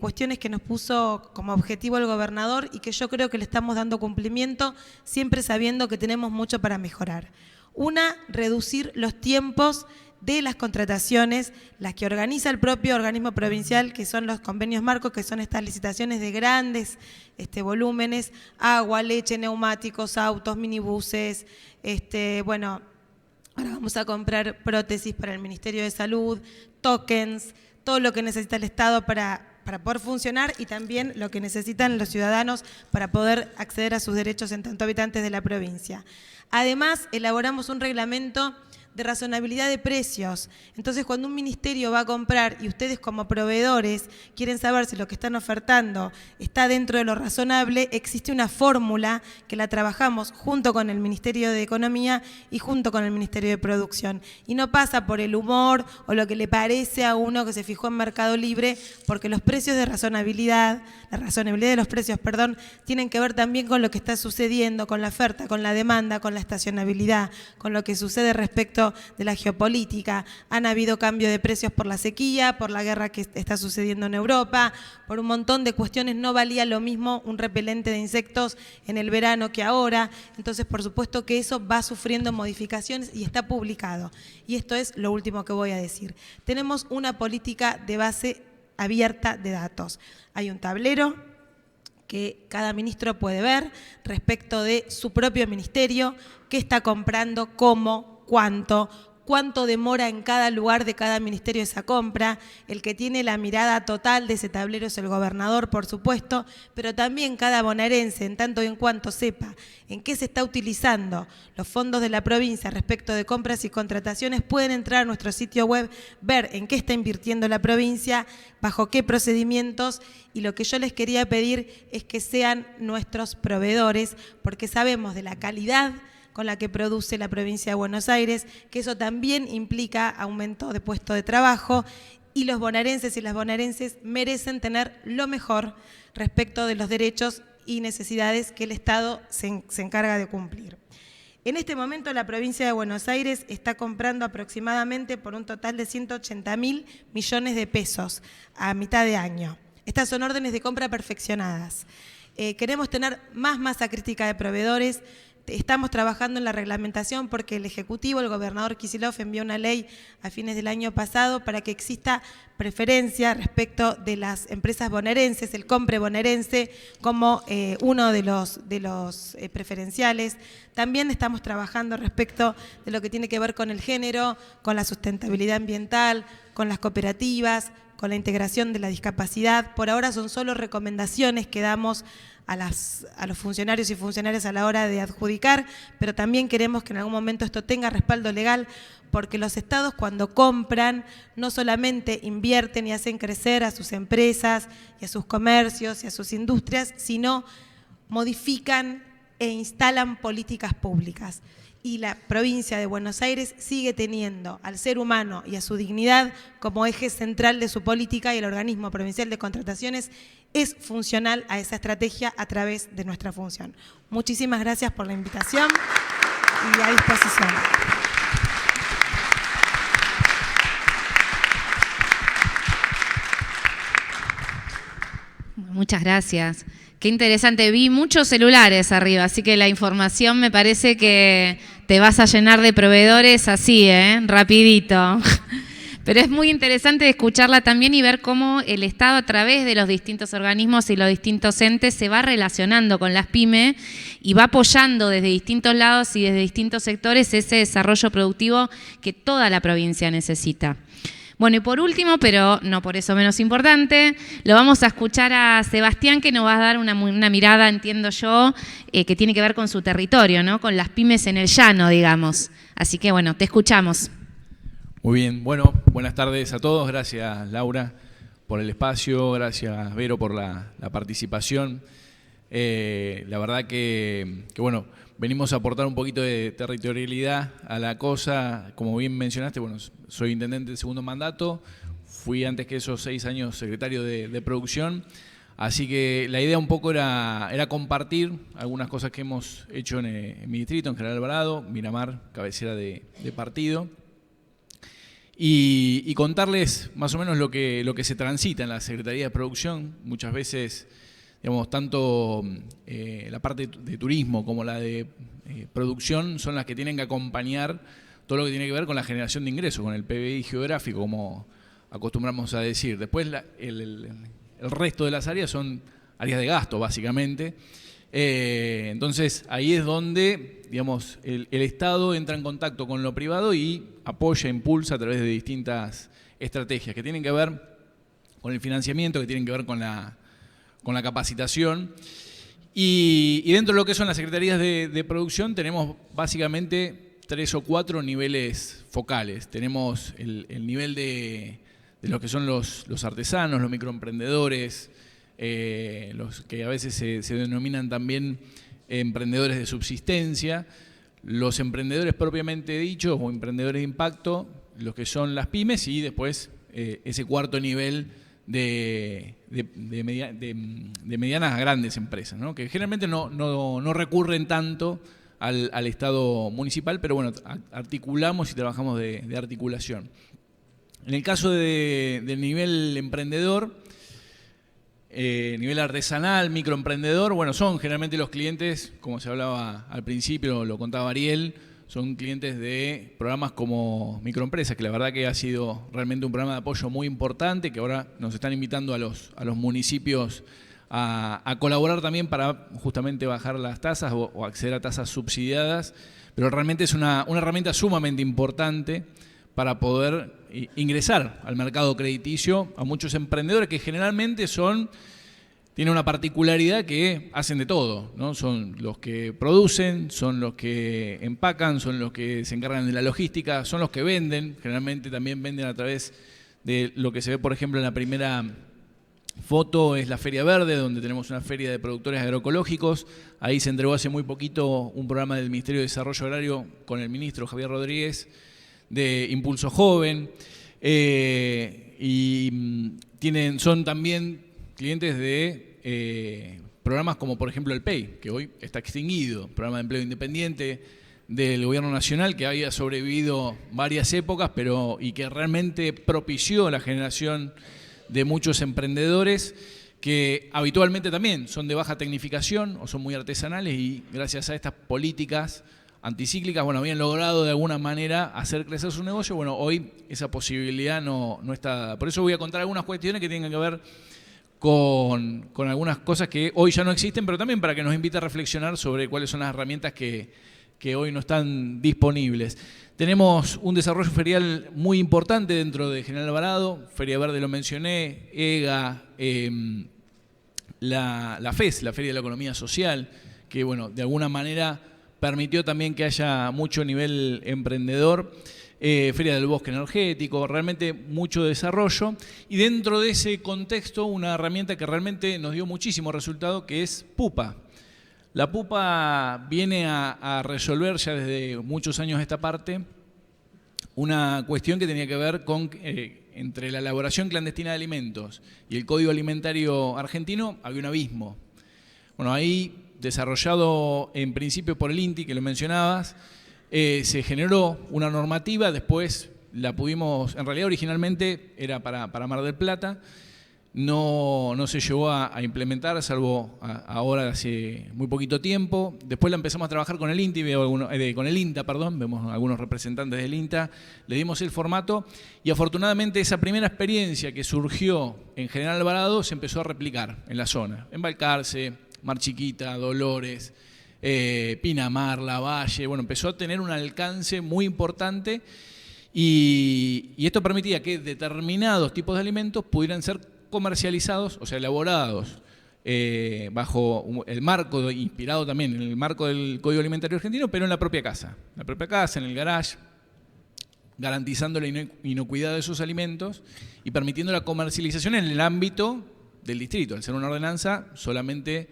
cuestiones que nos puso como objetivo el gobernador y que yo creo que le estamos dando cumplimiento, siempre sabiendo que tenemos mucho para mejorar. Una, reducir los tiempos de las contrataciones, las que organiza el propio organismo provincial, que son los convenios marcos, que son estas licitaciones de grandes volúmenes, agua, leche, neumáticos, autos, minibuses, bueno, ahora vamos a comprar prótesis para el Ministerio de Salud, tokens, todo lo que necesita el Estado para poder funcionar y también lo que necesitan los ciudadanos para poder acceder a sus derechos en tanto habitantes de la provincia. Además, elaboramos un reglamento de razonabilidad de precios. Entonces, cuando un ministerio va a comprar y ustedes como proveedores quieren saber si lo que están ofertando está dentro de lo razonable, existe una fórmula que la trabajamos junto con el Ministerio de Economía y junto con el Ministerio de Producción. Y no pasa por el humor o lo que le parece a uno que se fijó en Mercado Libre, porque los precios de razonabilidad, la razonabilidad de los precios, perdón, tienen que ver también con lo que está sucediendo, con la oferta, con la demanda, con la estacionabilidad, con lo que sucede respecto de la geopolítica. Han habido cambio de precios por la sequía, por la guerra que está sucediendo en Europa, por un montón de cuestiones. No valía lo mismo un repelente de insectos en el verano que ahora. Entonces, por supuesto que eso va sufriendo modificaciones y está publicado. Y esto es lo último que voy a decir. Tenemos una política de base abierta de datos. Hay un tablero que cada ministro puede ver respecto de su propio ministerio, qué está comprando, cómo, cuánto demora en cada lugar de cada ministerio esa compra. El que tiene la mirada total de ese tablero es el gobernador, por supuesto, pero también cada bonaerense, en tanto y en cuanto sepa en qué se está utilizando los fondos de la provincia respecto de compras y contrataciones, pueden entrar a nuestro sitio web, ver en qué está invirtiendo la provincia, bajo qué procedimientos, y lo que yo les quería pedir es que sean nuestros proveedores, porque sabemos de la calidad con la que produce la provincia de Buenos Aires, que eso también implica aumento de puestos de trabajo, y los bonaerenses y las bonaerenses merecen tener lo mejor respecto de los derechos y necesidades que el Estado se encarga de cumplir. En este momento la provincia de Buenos Aires está comprando aproximadamente por un total de 180.000 millones de pesos a mitad de año. Estas son órdenes de compra perfeccionadas. Queremos tener más masa crítica de proveedores. Estamos trabajando en la reglamentación porque el Ejecutivo, el gobernador Kicillof, envió una ley a fines del año pasado para que exista preferencia respecto de las empresas bonaerenses, el compre bonaerense como uno de los preferenciales. También estamos trabajando respecto de lo que tiene que ver con el género, con la sustentabilidad ambiental, con las cooperativas, con la integración de la discapacidad. Por ahora son solo recomendaciones que damos a los funcionarios y funcionarias a la hora de adjudicar, pero también queremos que en algún momento esto tenga respaldo legal, porque los estados cuando compran no solamente invierten y hacen crecer a sus empresas y a sus comercios y a sus industrias, sino modifican e instalan políticas públicas. Y la provincia de Buenos Aires sigue teniendo al ser humano y a su dignidad como eje central de su política, y el organismo provincial de contrataciones es funcional a esa estrategia a través de nuestra función. Muchísimas gracias por la invitación y a disposición. Muchas gracias. Qué interesante. Vi muchos celulares arriba, así que la información me parece que te vas a llenar de proveedores así, rapidito. Pero es muy interesante escucharla también y ver cómo el Estado, a través de los distintos organismos y los distintos entes, se va relacionando con las pymes y va apoyando desde distintos lados y desde distintos sectores ese desarrollo productivo que toda la provincia necesita. Bueno, y por último, pero no por eso menos importante, lo vamos a escuchar a Sebastián, que nos va a dar una mirada, entiendo yo, que tiene que ver con su territorio, ¿no? Con las pymes en el llano, digamos. Así que bueno, te escuchamos. Muy bien, bueno, buenas tardes a todos. Gracias, Laura, por el espacio. Gracias, Vero, por la participación. La verdad que bueno, venimos a aportar un poquito de territorialidad a la cosa. Como bien mencionaste, bueno, soy intendente de segundo mandato, fui antes que esos 6 años secretario de producción, así que la idea un poco era compartir algunas cosas que hemos hecho en mi distrito, en General Alvarado, Miramar, cabecera de partido, y contarles más o menos lo que se transita en la Secretaría de Producción. Muchas veces, digamos, tanto la parte de turismo como la de producción son las que tienen que acompañar todo lo que tiene que ver con la generación de ingresos, con el PBI geográfico, como acostumbramos a decir. Después el resto de las áreas son áreas de gasto, básicamente. Entonces, ahí es donde, digamos, el Estado entra en contacto con lo privado y apoya, impulsa a través de distintas estrategias que tienen que ver con el financiamiento, que tienen que ver con la capacitación. Y dentro de lo que son las secretarías de producción tenemos básicamente 3 o 4 niveles focales. Tenemos el nivel de lo que son los artesanos, los microemprendedores, los que a veces se denominan también emprendedores de subsistencia, los emprendedores propiamente dichos o emprendedores de impacto, los que son las pymes, y después ese cuarto nivel de medianas a grandes empresas, ¿no? Que generalmente no recurren tanto al Estado municipal, pero bueno, articulamos y trabajamos de articulación. En el caso del nivel emprendedor, nivel artesanal, microemprendedor, bueno, son generalmente los clientes, como se hablaba al principio, lo contaba Ariel, son clientes de programas como Microempresas, que la verdad que ha sido realmente un programa de apoyo muy importante, que ahora nos están invitando a los municipios a colaborar también para justamente bajar las tasas o acceder a tasas subsidiadas, pero realmente es una herramienta sumamente importante para poder ingresar al mercado crediticio a muchos emprendedores que generalmente tienen una particularidad que hacen de todo, ¿no? Son los que producen, son los que empacan, son los que se encargan de la logística, son los que venden, generalmente también venden a través de lo que se ve, por ejemplo, en la primera foto, es la Feria Verde, donde tenemos una feria de productores agroecológicos. Ahí se entregó hace muy poquito un programa del Ministerio de Desarrollo Agrario con el ministro Javier Rodríguez de Impulso Joven, y son también clientes de programas como por ejemplo el PEI, que hoy está extinguido, programa de empleo independiente del Gobierno Nacional, que había sobrevivido varias épocas, y que realmente propició la generación de muchos emprendedores que habitualmente también son de baja tecnificación o son muy artesanales, y gracias a estas políticas anticíclicas, bueno, habían logrado de alguna manera hacer crecer su negocio. Bueno, hoy esa posibilidad no está dada. Por eso voy a contar algunas cuestiones que tienen que ver con algunas cosas que hoy ya no existen, pero también para que nos invite a reflexionar sobre cuáles son las herramientas que hoy no están disponibles. Tenemos un desarrollo ferial muy importante dentro de General Alvarado, Feria Verde lo mencioné, EGA, la FES, la Feria de la Economía Social, que bueno, de alguna manera permitió también que haya mucho nivel emprendedor, Feria del Bosque Energético, realmente mucho desarrollo. Y dentro de ese contexto, una herramienta que realmente nos dio muchísimo resultado, que es PUPA. La PUPA viene a resolver ya desde muchos años esta parte una cuestión que tenía que ver con entre la elaboración clandestina de alimentos y el Código Alimentario argentino había un abismo. Bueno, ahí, desarrollado en principio por el INTI, que lo mencionabas, se generó una normativa, después la pudimos, en realidad originalmente era para Mar del Plata, no se llegó a implementar, salvo ahora hace muy poquito tiempo. Después la empezamos a trabajar con el INTI, con el INTA, perdón, vemos algunos representantes del INTA, le dimos el formato y afortunadamente esa primera experiencia que surgió en General Alvarado se empezó a replicar en la zona, en Balcarce, Mar Chiquita, Dolores, Pinamar, Lavalle, bueno, empezó a tener un alcance muy importante Y esto permitía que determinados tipos de alimentos pudieran ser comercializados, o sea, elaborados bajo el marco, inspirado también en el marco del Código Alimentario Argentino, pero en la propia casa. En la propia casa, en el garage, garantizando la inocuidad de esos alimentos y permitiendo la comercialización en el ámbito del distrito. Al ser una ordenanza, solamente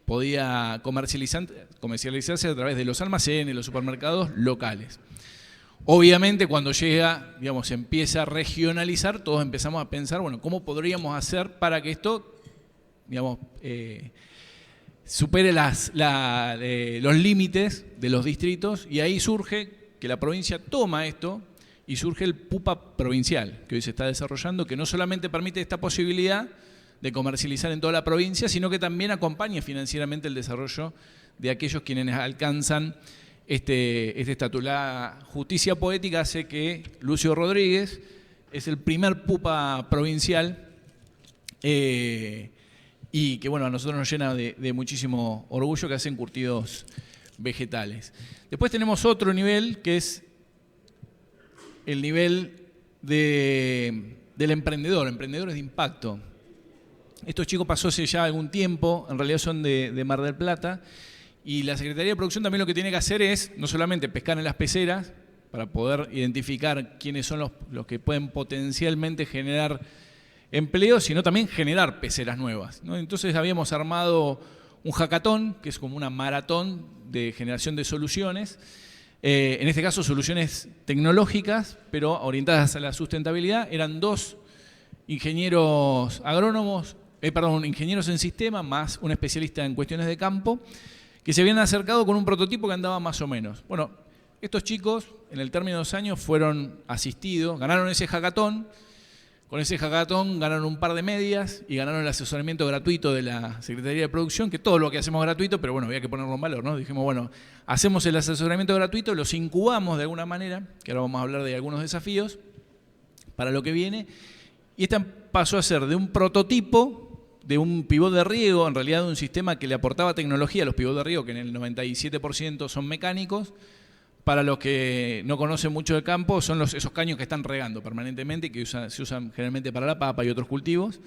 podía comercializarse a través de los almacenes, los supermercados locales. Obviamente, cuando llega, digamos, se empieza a regionalizar, todos empezamos a pensar, bueno, ¿cómo podríamos hacer para que esto, digamos, supere los límites de los distritos? Y ahí surge que la provincia toma esto y surge el PUPA provincial, que hoy se está desarrollando, que no solamente permite esta posibilidad de comercializar en toda la provincia, sino que también acompaña financieramente el desarrollo de aquellos quienes alcanzan este estatus. La justicia poética hace que Lucio Rodríguez es el primer PUPA provincial y que, bueno, a nosotros nos llena de muchísimo orgullo, que hacen curtidos vegetales. Después tenemos otro nivel, que es el nivel del emprendedor, emprendedores de impacto. Estos chicos pasó hace ya algún tiempo, en realidad son de Mar del Plata, y la Secretaría de Producción también lo que tiene que hacer es no solamente pescar en las peceras, para poder identificar quiénes son los que pueden potencialmente generar empleo, sino también generar peceras nuevas, ¿no? Entonces habíamos armado un hackathon, que es como una maratón de generación de soluciones, en este caso soluciones tecnológicas, pero orientadas a la sustentabilidad. Eran 2 ingenieros agrónomos, ingenieros en sistema, más un especialista en cuestiones de campo, que se habían acercado con un prototipo que andaba más o menos. Bueno, estos chicos, en el término de 2 años, fueron asistidos, ganaron ese hackathon. Con ese hackathon ganaron un par de medias y ganaron el asesoramiento gratuito de la Secretaría de Producción, que todo lo que hacemos es gratuito, pero bueno, había que ponerlo en valor, ¿no? Dijimos, bueno, hacemos el asesoramiento gratuito, los incubamos de alguna manera, que ahora vamos a hablar de algunos desafíos para lo que viene, y esta pasó a ser de un prototipo, de un pivot de riego, en realidad de un sistema que le aportaba tecnología a los pivots de riego, que en el 97% son mecánicos. Para los que no conocen mucho del campo, son esos caños que están regando permanentemente, que se usan generalmente para la papa y otros cultivos.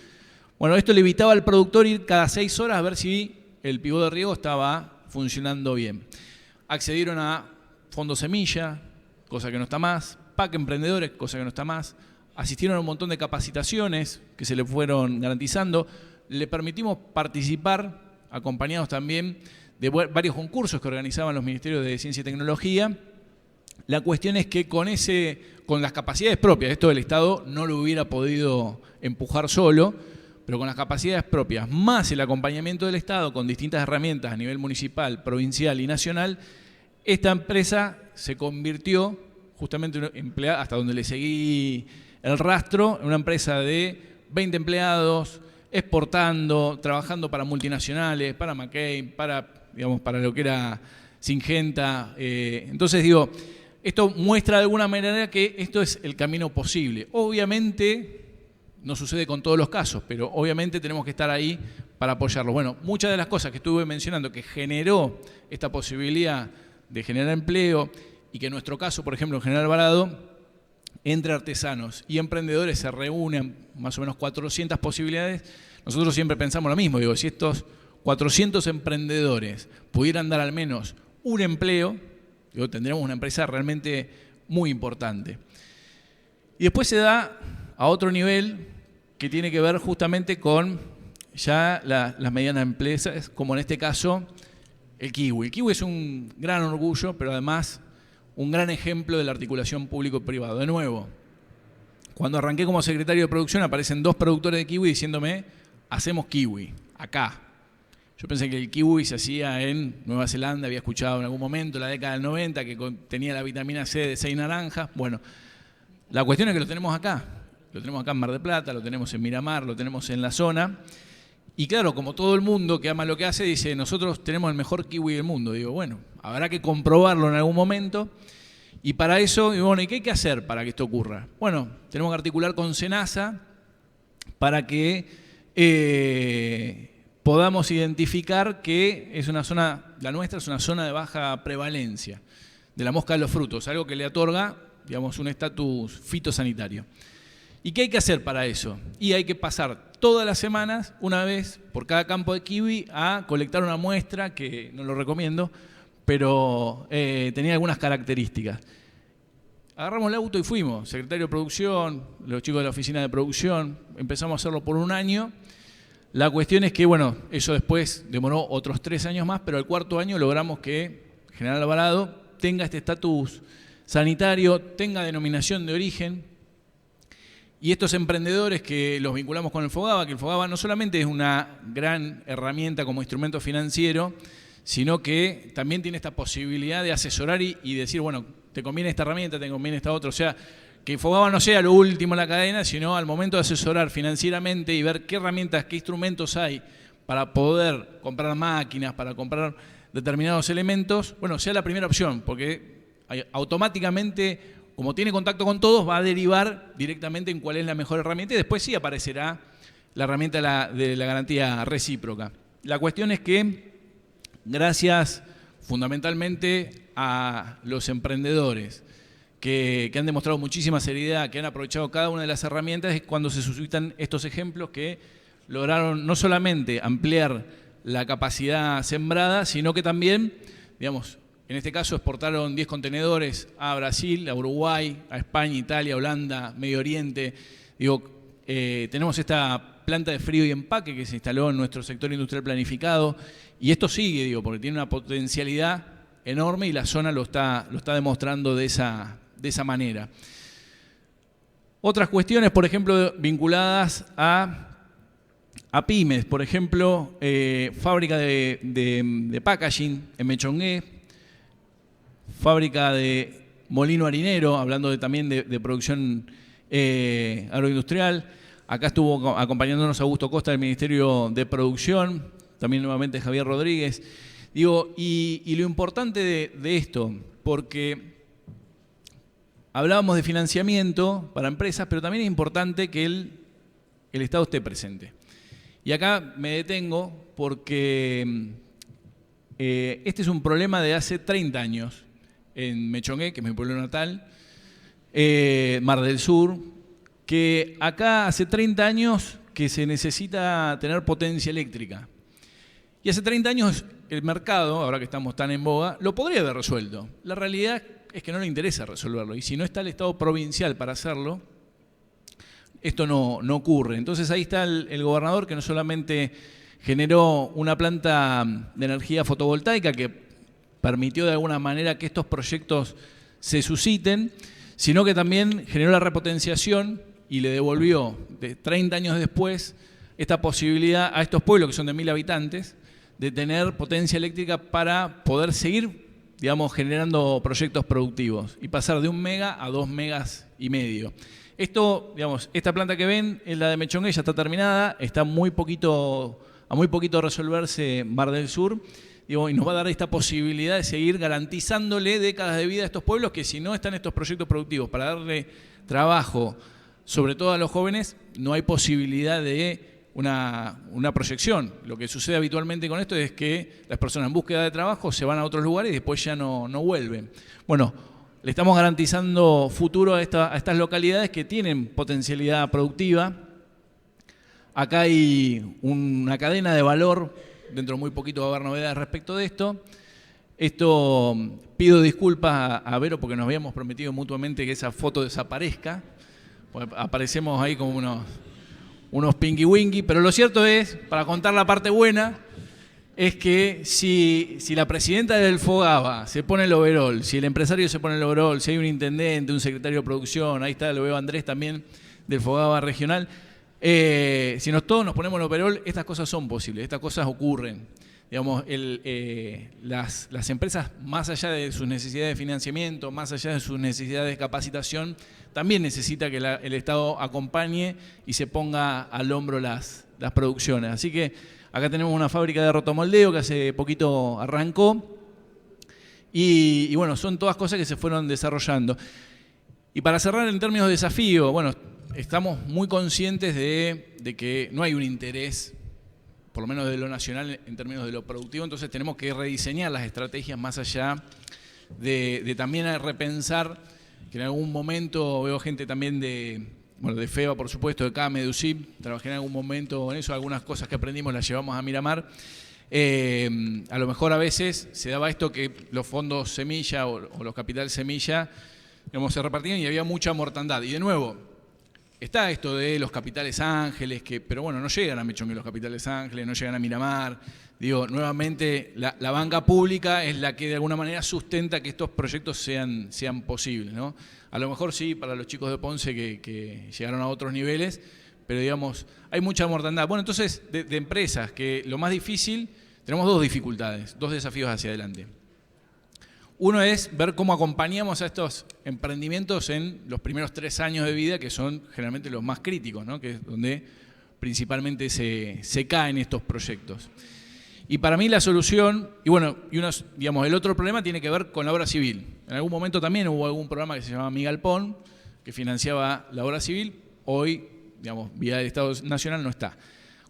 Bueno, esto le evitaba al productor ir cada 6 horas a ver si el pivot de riego estaba funcionando bien. Accedieron a Fondo Semilla, cosa que no está más, PAC Emprendedores, cosa que no está más. Asistieron a un montón de capacitaciones que se le fueron garantizando. Le permitimos participar, acompañados también de varios concursos que organizaban los Ministerios de Ciencia y Tecnología. La cuestión es que con las capacidades propias, esto del Estado no lo hubiera podido empujar solo, pero con las capacidades propias, más el acompañamiento del Estado con distintas herramientas a nivel municipal, provincial y nacional, esta empresa se convirtió, justamente hasta donde le seguí el rastro, en una empresa de 20 empleados, exportando, trabajando para multinacionales, para McCain, para lo que era Syngenta. Entonces digo, esto muestra de alguna manera que esto es el camino posible. Obviamente no sucede con todos los casos, pero obviamente tenemos que estar ahí para apoyarlo. Bueno, muchas de las cosas que estuve mencionando que generó esta posibilidad de generar empleo y que en nuestro caso, por ejemplo, en General Alvarado, entre artesanos y emprendedores se reúnen más o menos 400 posibilidades. Nosotros siempre pensamos lo mismo, digo, si estos 400 emprendedores pudieran dar al menos un empleo, tendríamos una empresa realmente muy importante. Y después se da a otro nivel que tiene que ver justamente con ya las medianas empresas, como en este caso el Kiwi. El Kiwi es un gran orgullo, pero además un gran ejemplo de la articulación público-privado. De nuevo, cuando arranqué como secretario de producción aparecen 2 productores de kiwi diciéndome, hacemos kiwi, acá. Yo pensé que el kiwi se hacía en Nueva Zelanda, había escuchado en algún momento, la década del 90, que tenía la vitamina C de 6 naranjas. Bueno, la cuestión es que lo tenemos acá. Lo tenemos acá en Mar del Plata, lo tenemos en Miramar, lo tenemos en la zona. Y claro, como todo el mundo que ama lo que hace, dice, nosotros tenemos el mejor kiwi del mundo. Digo, bueno, habrá que comprobarlo en algún momento. Y para eso, bueno, ¿y qué hay que hacer para que esto ocurra? Bueno, tenemos que articular con SENASA para que podamos identificar que es una zona, la nuestra es una zona de baja prevalencia de la mosca de los frutos, algo que le otorga digamos, un estatus fitosanitario. ¿Y qué hay que hacer para eso? Y hay que pasar todas las semanas, una vez por cada campo de kiwi, a colectar una muestra, que no lo recomiendo, pero tenía algunas características. Agarramos el auto y fuimos, secretario de producción, los chicos de la oficina de producción, empezamos a hacerlo por un año. La cuestión es que, bueno, eso después demoró otros 3 años más, pero al 4.º año logramos que General Alvarado tenga este estatus sanitario, tenga denominación de origen. Y estos emprendedores que los vinculamos con el FOGABA, que el FOGABA no solamente es una gran herramienta como instrumento financiero, sino que también tiene esta posibilidad de asesorar y decir, bueno, te conviene esta herramienta, te conviene esta otra. O sea, que FOGABA no sea lo último en la cadena, sino al momento de asesorar financieramente y ver qué herramientas, qué instrumentos hay para poder comprar máquinas, para comprar determinados elementos, bueno, sea la primera opción, porque automáticamente, como tiene contacto con todos, va a derivar directamente en cuál es la mejor herramienta y después sí aparecerá la herramienta de la garantía recíproca. La cuestión es que, gracias fundamentalmente a los emprendedores que han demostrado muchísima seriedad, que han aprovechado cada una de las herramientas, es cuando se suscitan estos ejemplos que lograron no solamente ampliar la capacidad sembrada, sino que también, digamos, en este caso exportaron 10 contenedores a Brasil, a Uruguay, a España, Italia, Holanda, Medio Oriente. Digo, tenemos esta planta de frío y empaque que se instaló en nuestro sector industrial planificado y esto sigue, digo, porque tiene una potencialidad enorme y la zona lo está demostrando de esa manera. Otras cuestiones, por ejemplo, vinculadas a pymes, por ejemplo, fábrica de packaging en Mechongué, fábrica de molino harinero, hablando también de producción agroindustrial. Acá estuvo acompañándonos Augusto Costa del Ministerio de Producción, también nuevamente Javier Rodríguez. Digo, y lo importante de esto, porque hablábamos de financiamiento para empresas, pero también es importante que el Estado esté presente. Y acá me detengo porque este es un problema de hace 30 años en Mechongué, que es mi pueblo natal, Mar del Sur, que acá hace 30 años que se necesita tener potencia eléctrica. Y hace 30 años el mercado, ahora que estamos tan en boga, lo podría haber resuelto. La realidad es que no le interesa resolverlo. Y si no está el Estado provincial para hacerlo, esto no ocurre. Entonces ahí está el gobernador que no solamente generó una planta de energía fotovoltaica que permitió de alguna manera que estos proyectos se susciten, sino que también generó la repotenciación y le devolvió, 30 años después, esta posibilidad a estos pueblos que son de 1000 habitantes, de tener potencia eléctrica para poder seguir, digamos, generando proyectos productivos y pasar de 1 mega a 2,5 megas. Esto, digamos, esta planta que ven es la de Mechongué, ya está terminada, está a muy poquito resolverse Mar del Sur, digo, y nos va a dar esta posibilidad de seguir garantizándole décadas de vida a estos pueblos que si no están estos proyectos productivos para darle trabajo, sobre todo a los jóvenes, no hay posibilidad de una proyección. Lo que sucede habitualmente con esto es que las personas en búsqueda de trabajo se van a otros lugares y después ya no vuelven. Bueno, le estamos garantizando futuro a estas localidades que tienen potencialidad productiva. Acá hay una cadena de valor, dentro de muy poquito va a haber novedades respecto de esto. Esto pido disculpas a Vero porque nos habíamos prometido mutuamente que esa foto desaparezca. Aparecemos ahí como unos pinky winky, pero lo cierto es, para contar la parte buena, es que si la presidenta del FOGABA se pone el overol, si el empresario se pone el overol, si hay un intendente, un secretario de producción, ahí está, lo veo Andrés también, del FOGABA regional, si todos nos ponemos el overol, estas cosas son posibles, estas cosas ocurren. Digamos, las empresas, más allá de sus necesidades de financiamiento, más allá de sus necesidades de capacitación, también necesita que el Estado acompañe y se ponga al hombro las producciones. Así que acá tenemos una fábrica de rotomoldeo que hace poquito arrancó y bueno, son todas cosas que se fueron desarrollando. Y para cerrar en términos de desafío, bueno, estamos muy conscientes de que no hay un interés, por lo menos de lo nacional, en términos de lo productivo, entonces tenemos que rediseñar las estrategias más allá de también repensar que en algún momento veo gente también de FEBA, por supuesto, de CAME, de USIP, trabajé en algún momento en eso, algunas cosas que aprendimos las llevamos a Miramar. A lo mejor a veces se daba esto que los fondos semilla o los capital semilla, digamos, se repartían y había mucha mortandad. Y de nuevo, está esto de los capitales ángeles, pero bueno, no llegan a Mechongue los capitales ángeles, no llegan a Miramar. Digo, nuevamente, la banca pública es la que de alguna manera sustenta que estos proyectos sean posibles, ¿no? A lo mejor sí, para los chicos de Ponce que llegaron a otros niveles, pero digamos, hay mucha mortandad. Bueno, entonces, de empresas, que lo más difícil, tenemos dos dificultades, dos desafíos hacia adelante. Uno es ver cómo acompañamos a estos emprendimientos en los primeros 3 años de vida, que son generalmente los más críticos, ¿no? Que es donde principalmente se caen estos proyectos. Y para mí la solución, digamos, el otro problema tiene que ver con la obra civil. En algún momento también hubo algún programa que se llamaba Mi Galpón, que financiaba la obra civil. Hoy, digamos, vía del Estado Nacional no está.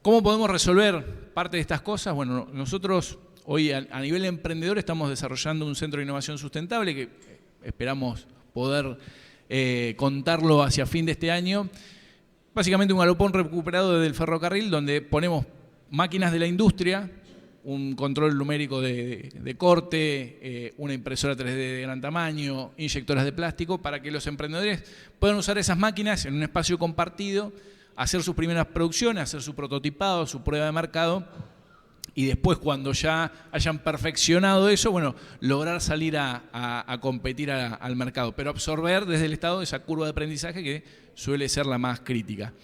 ¿Cómo podemos resolver parte de estas cosas? Bueno, nosotros hoy a nivel emprendedor estamos desarrollando un centro de innovación sustentable que esperamos poder contarlo hacia fin de este año. Básicamente un galpón recuperado desde el ferrocarril donde ponemos máquinas de la industria, un control numérico de corte, una impresora 3D de gran tamaño, inyectoras de plástico, para que los emprendedores puedan usar esas máquinas en un espacio compartido, hacer sus primeras producciones, hacer su prototipado, su prueba de mercado, y después cuando ya hayan perfeccionado eso, bueno, lograr salir a competir al mercado, pero absorber desde el Estado esa curva de aprendizaje que suele ser la más crítica.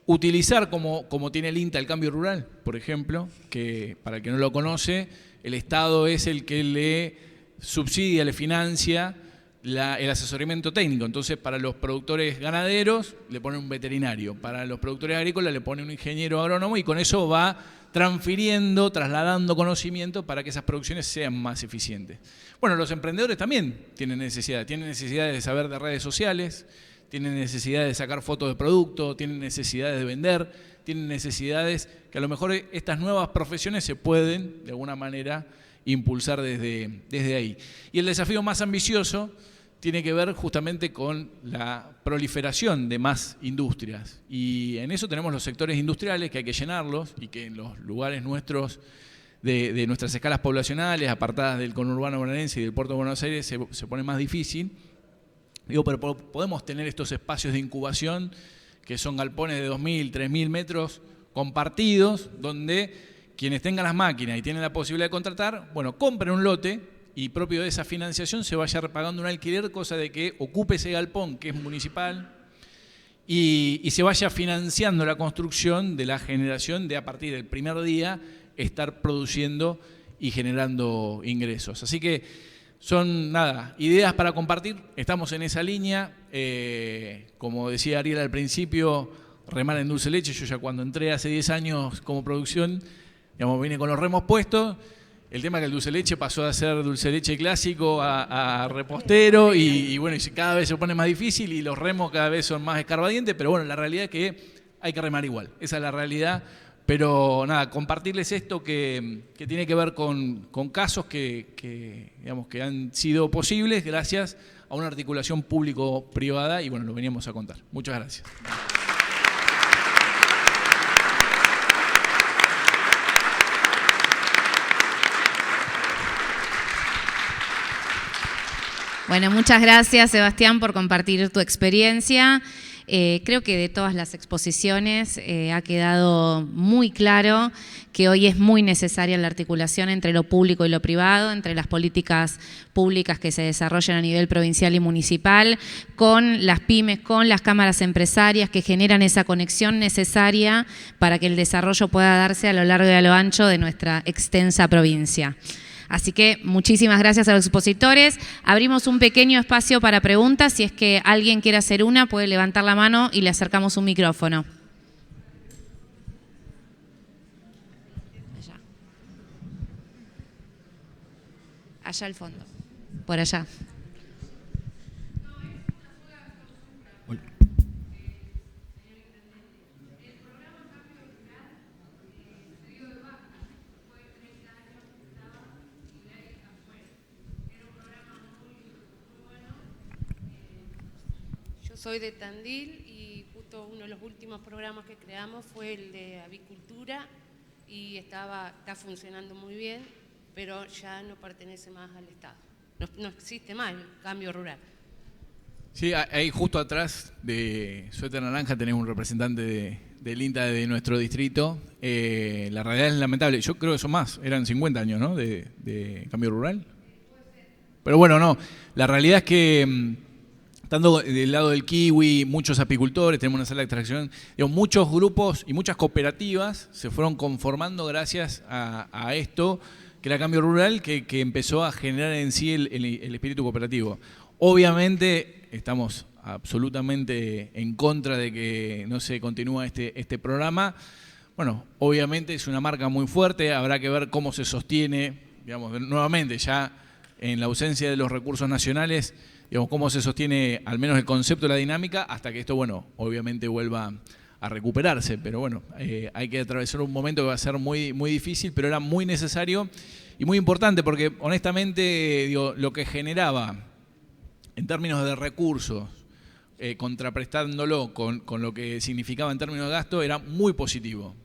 Utilizar como tiene el INTA el cambio rural, por ejemplo, que para el que no lo conoce, el Estado es el que le subsidia, le financia el asesoramiento técnico. Entonces, para los productores ganaderos le pone un veterinario, para los productores agrícolas le pone un ingeniero agrónomo y con eso va transfiriendo, trasladando conocimiento para que esas producciones sean más eficientes. Bueno, los emprendedores también tienen necesidad de saber de redes sociales, tienen necesidad de sacar fotos de producto, tienen necesidades de vender, tienen necesidades que a lo mejor estas nuevas profesiones se pueden, de alguna manera, impulsar desde ahí. Y el desafío más ambicioso tiene que ver justamente con la proliferación de más industrias. Y en eso tenemos los sectores industriales que hay que llenarlos y que en los lugares nuestros, de nuestras escalas poblacionales, apartadas del conurbano bonaerense y del puerto de Buenos Aires, se pone más difícil. Digo, pero podemos tener estos espacios de incubación que son galpones de 2.000, 3.000 metros compartidos, donde quienes tengan las máquinas y tienen la posibilidad de contratar, bueno, compren un lote y propio de esa financiación se vaya pagando un alquiler, cosa de que ocupe ese galpón que es municipal y se vaya financiando la construcción de la generación de a partir del primer día estar produciendo y generando ingresos. Así que son, ideas para compartir, estamos en esa línea. Como decía Ariel al principio, remar en dulce leche. Yo ya cuando entré hace 10 años como producción, digamos, vine con los remos puestos. El tema es que el dulce leche pasó a ser dulce leche clásico a repostero y bueno, y cada vez se pone más difícil y los remos cada vez son más escarbadientes, pero bueno, la realidad es que hay que remar igual, esa es la realidad. Pero compartirles esto que tiene que ver con casos que han sido posibles gracias a una articulación público-privada y bueno, lo veníamos a contar. Muchas gracias. Bueno, muchas gracias, Sebastián, por compartir tu experiencia. Creo que de todas las exposiciones ha quedado muy claro que hoy es muy necesaria la articulación entre lo público y lo privado, entre las políticas públicas que se desarrollan a nivel provincial y municipal, con las pymes, con las cámaras empresarias que generan esa conexión necesaria para que el desarrollo pueda darse a lo largo y a lo ancho de nuestra extensa provincia. Así que muchísimas gracias a los expositores. Abrimos un pequeño espacio para preguntas. Si es que alguien quiere hacer una, puede levantar la mano y le acercamos un micrófono. Allá al fondo. Por allá. soy de Tandil y justo uno de los últimos programas que creamos fue el de avicultura y está funcionando muy bien, pero ya no pertenece más al Estado. No existe más el cambio rural. Sí, ahí justo atrás de Suéter Naranja tenés un representante del INTA de nuestro distrito. La realidad es lamentable. Yo creo que son más, eran 50 años, ¿no?, de cambio rural. Pero bueno, no, la realidad es que estando del lado del kiwi, muchos apicultores, tenemos una sala de extracción, digamos, muchos grupos y muchas cooperativas se fueron conformando gracias a esto, que era cambio rural, que empezó a generar en sí el espíritu cooperativo. Obviamente estamos absolutamente en contra de que no se continúe este programa. Bueno, obviamente es una marca muy fuerte, habrá que ver cómo se sostiene, digamos, nuevamente ya en la ausencia de los recursos nacionales, digamos, cómo se sostiene al menos el concepto de la dinámica hasta que esto, bueno, obviamente vuelva a recuperarse. Pero bueno, hay que atravesar un momento que va a ser muy, muy difícil, pero era muy necesario y muy importante porque honestamente, digo, lo que generaba en términos de recursos, contraprestándolo con lo que significaba en términos de gasto, era muy positivo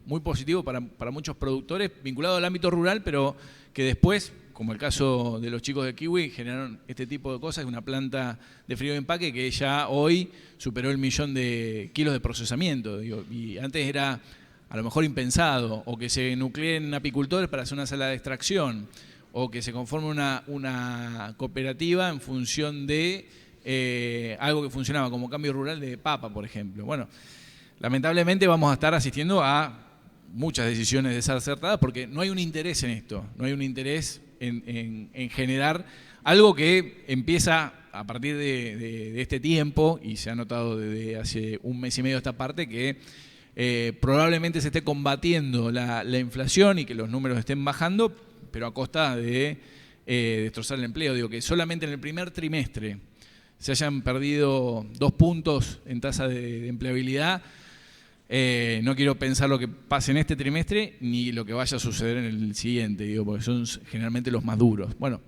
para muchos productores vinculados al ámbito rural, pero que después, como el caso de los chicos de Kiwi, generaron este tipo de cosas, una planta de frío de empaque que ya hoy superó el 1.000.000 de kilos de procesamiento, digo, y antes era a lo mejor impensado, o que se nucleen apicultores para hacer una sala de extracción, o que se conforme una cooperativa en función de algo que funcionaba como cambio rural de papa, por ejemplo. Bueno, lamentablemente vamos a estar asistiendo a muchas decisiones desacertadas porque no hay un interés en esto, no hay un interés en generar algo que empieza a partir de este tiempo, y se ha notado desde hace un mes y medio a esta parte, que probablemente se esté combatiendo la inflación y que los números estén bajando, pero a costa de destrozar el empleo. Digo que solamente en el primer trimestre se hayan perdido 2 puntos en tasa de empleabilidad. No quiero pensar lo que pase en este trimestre ni lo que vaya a suceder en el siguiente, digo, porque son generalmente los más duros. Bueno,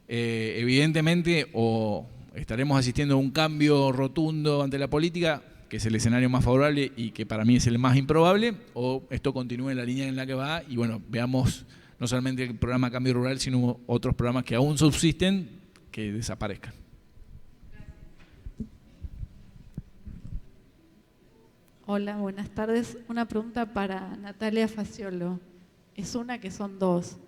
evidentemente o estaremos asistiendo a un cambio rotundo ante la política, que es el escenario más favorable y que para mí es el más improbable, o esto continúe en la línea en la que va y bueno, veamos no solamente el programa Cambio Rural, sino otros programas que aún subsisten que desaparezcan. Hola, buenas tardes. Una pregunta para Natalia Faciolo. Es una que son dos.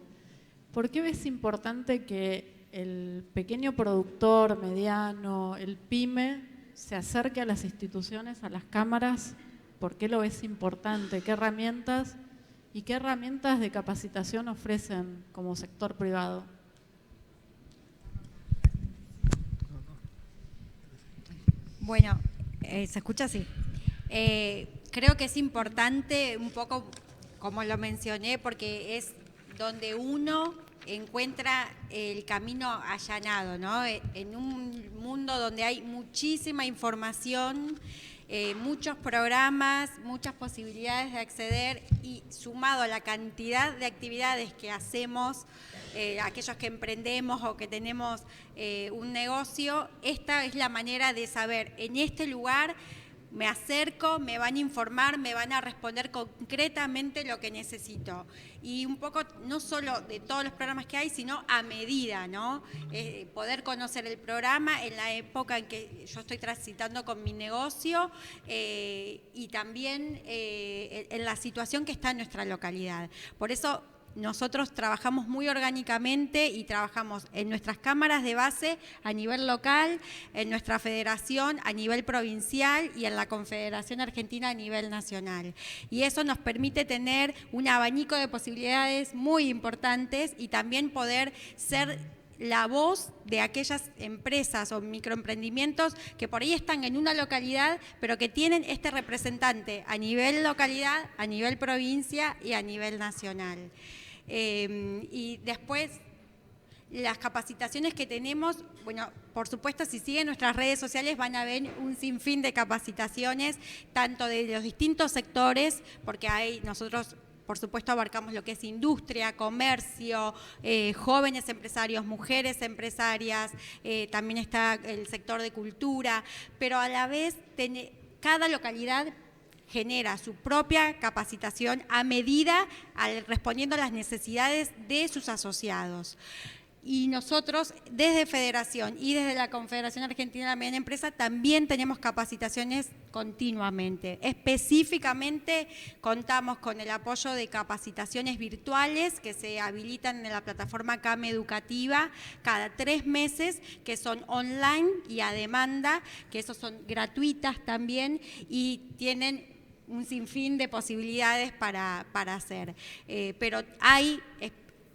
¿Por qué ves importante que el pequeño productor, mediano, el pyme, se acerque a las instituciones, a las cámaras? ¿Por qué lo ves importante? ¿Qué herramientas de capacitación ofrecen como sector privado? Bueno, ¿se escucha así? Creo que es importante un poco, como lo mencioné, porque es donde uno encuentra el camino allanado, ¿no? En un mundo donde hay muchísima información, muchos programas, muchas posibilidades de acceder, y sumado a la cantidad de actividades que hacemos, aquellos que emprendemos o que tenemos un negocio, esta es la manera de saber, en este lugar me acerco, me van a informar, me van a responder concretamente lo que necesito. Y un poco, no solo de todos los programas que hay, sino a medida, ¿no? Poder conocer el programa en la época en que yo estoy transitando con mi negocio y también en la situación que está en nuestra localidad. Por eso nosotros trabajamos muy orgánicamente y trabajamos en nuestras cámaras de base a nivel local, en nuestra federación a nivel provincial y en la Confederación Argentina a nivel nacional. Y eso nos permite tener un abanico de posibilidades muy importantes y también poder ser la voz de aquellas empresas o microemprendimientos que por ahí están en una localidad, pero que tienen este representante a nivel localidad, a nivel provincia y a nivel nacional. Y después, las capacitaciones que tenemos, bueno, por supuesto, si siguen nuestras redes sociales van a ver un sinfín de capacitaciones, tanto de los distintos sectores, porque nosotros por supuesto abarcamos lo que es industria, comercio, jóvenes empresarios, mujeres empresarias, también está el sector de cultura, pero a la vez cada localidad genera su propia capacitación a medida, respondiendo a las necesidades de sus asociados. Y nosotros, desde Federación y desde la Confederación Argentina de la Mediana Empresa, también tenemos capacitaciones continuamente. Específicamente, contamos con el apoyo de capacitaciones virtuales que se habilitan en la plataforma CAME Educativa cada 3 meses, que son online y a demanda, que esos son gratuitas también y tienen un sinfín de posibilidades para hacer. Pero hay,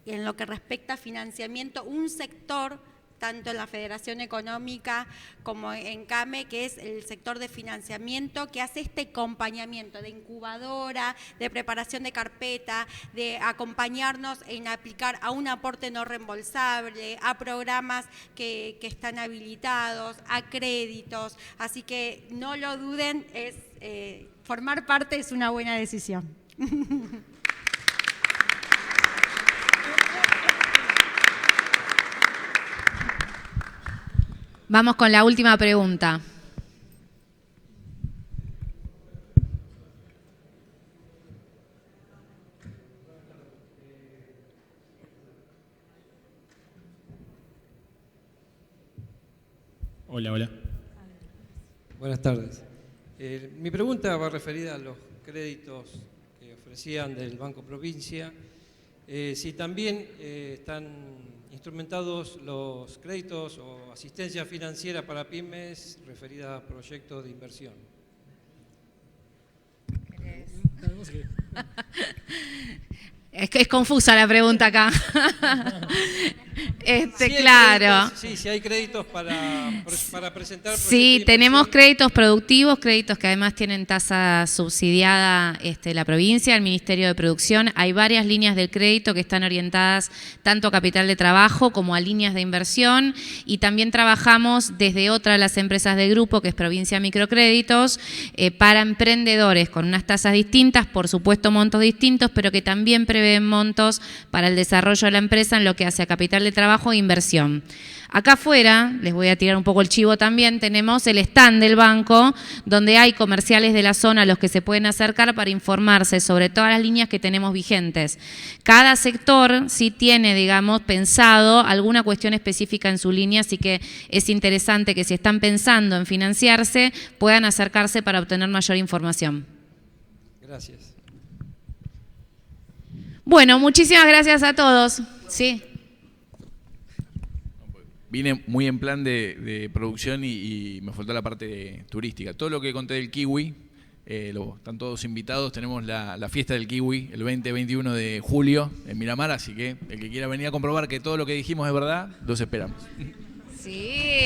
en lo que respecta a financiamiento, un sector, tanto en la Federación Económica como en CAME, que es el sector de financiamiento, que hace este acompañamiento de incubadora, de preparación de carpeta, de acompañarnos en aplicar a un aporte no reembolsable, a programas que están habilitados, a créditos. Así que no lo duden, formar parte es una buena decisión. Vamos con la última pregunta. Hola. Buenas tardes. Mi pregunta va referida a los créditos que ofrecían del Banco Provincia. Si también están instrumentados los créditos o asistencia financiera para pymes referida a proyectos de inversión. Es confusa la pregunta acá. Claro. Si hay créditos para presentar. Sí, tenemos créditos productivos, créditos que además tienen tasa subsidiada la provincia, el Ministerio de Producción. Hay varias líneas del crédito que están orientadas tanto a capital de trabajo como a líneas de inversión, y también trabajamos desde otra de las empresas del grupo, que es Provincia Microcréditos, para emprendedores con unas tasas distintas, por supuesto montos distintos, pero que también prevén montos para el desarrollo de la empresa en lo que hace a capital de trabajo e inversión. Acá afuera, les voy a tirar un poco el chivo también, tenemos el stand del banco, donde hay comerciales de la zona a los que se pueden acercar para informarse sobre todas las líneas que tenemos vigentes. Cada sector sí tiene, digamos, pensado alguna cuestión específica en su línea, así que es interesante que si están pensando en financiarse, puedan acercarse para obtener mayor información. Gracias. Bueno, muchísimas gracias a todos. Sí. Vine muy en plan de producción y me faltó la parte turística. Todo lo que conté del kiwi, están todos invitados. Tenemos la fiesta del kiwi el 20-21 de julio en Miramar, así que el que quiera venir a comprobar que todo lo que dijimos es verdad, los esperamos. Sí.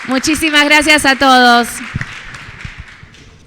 Muchísimas gracias a todos.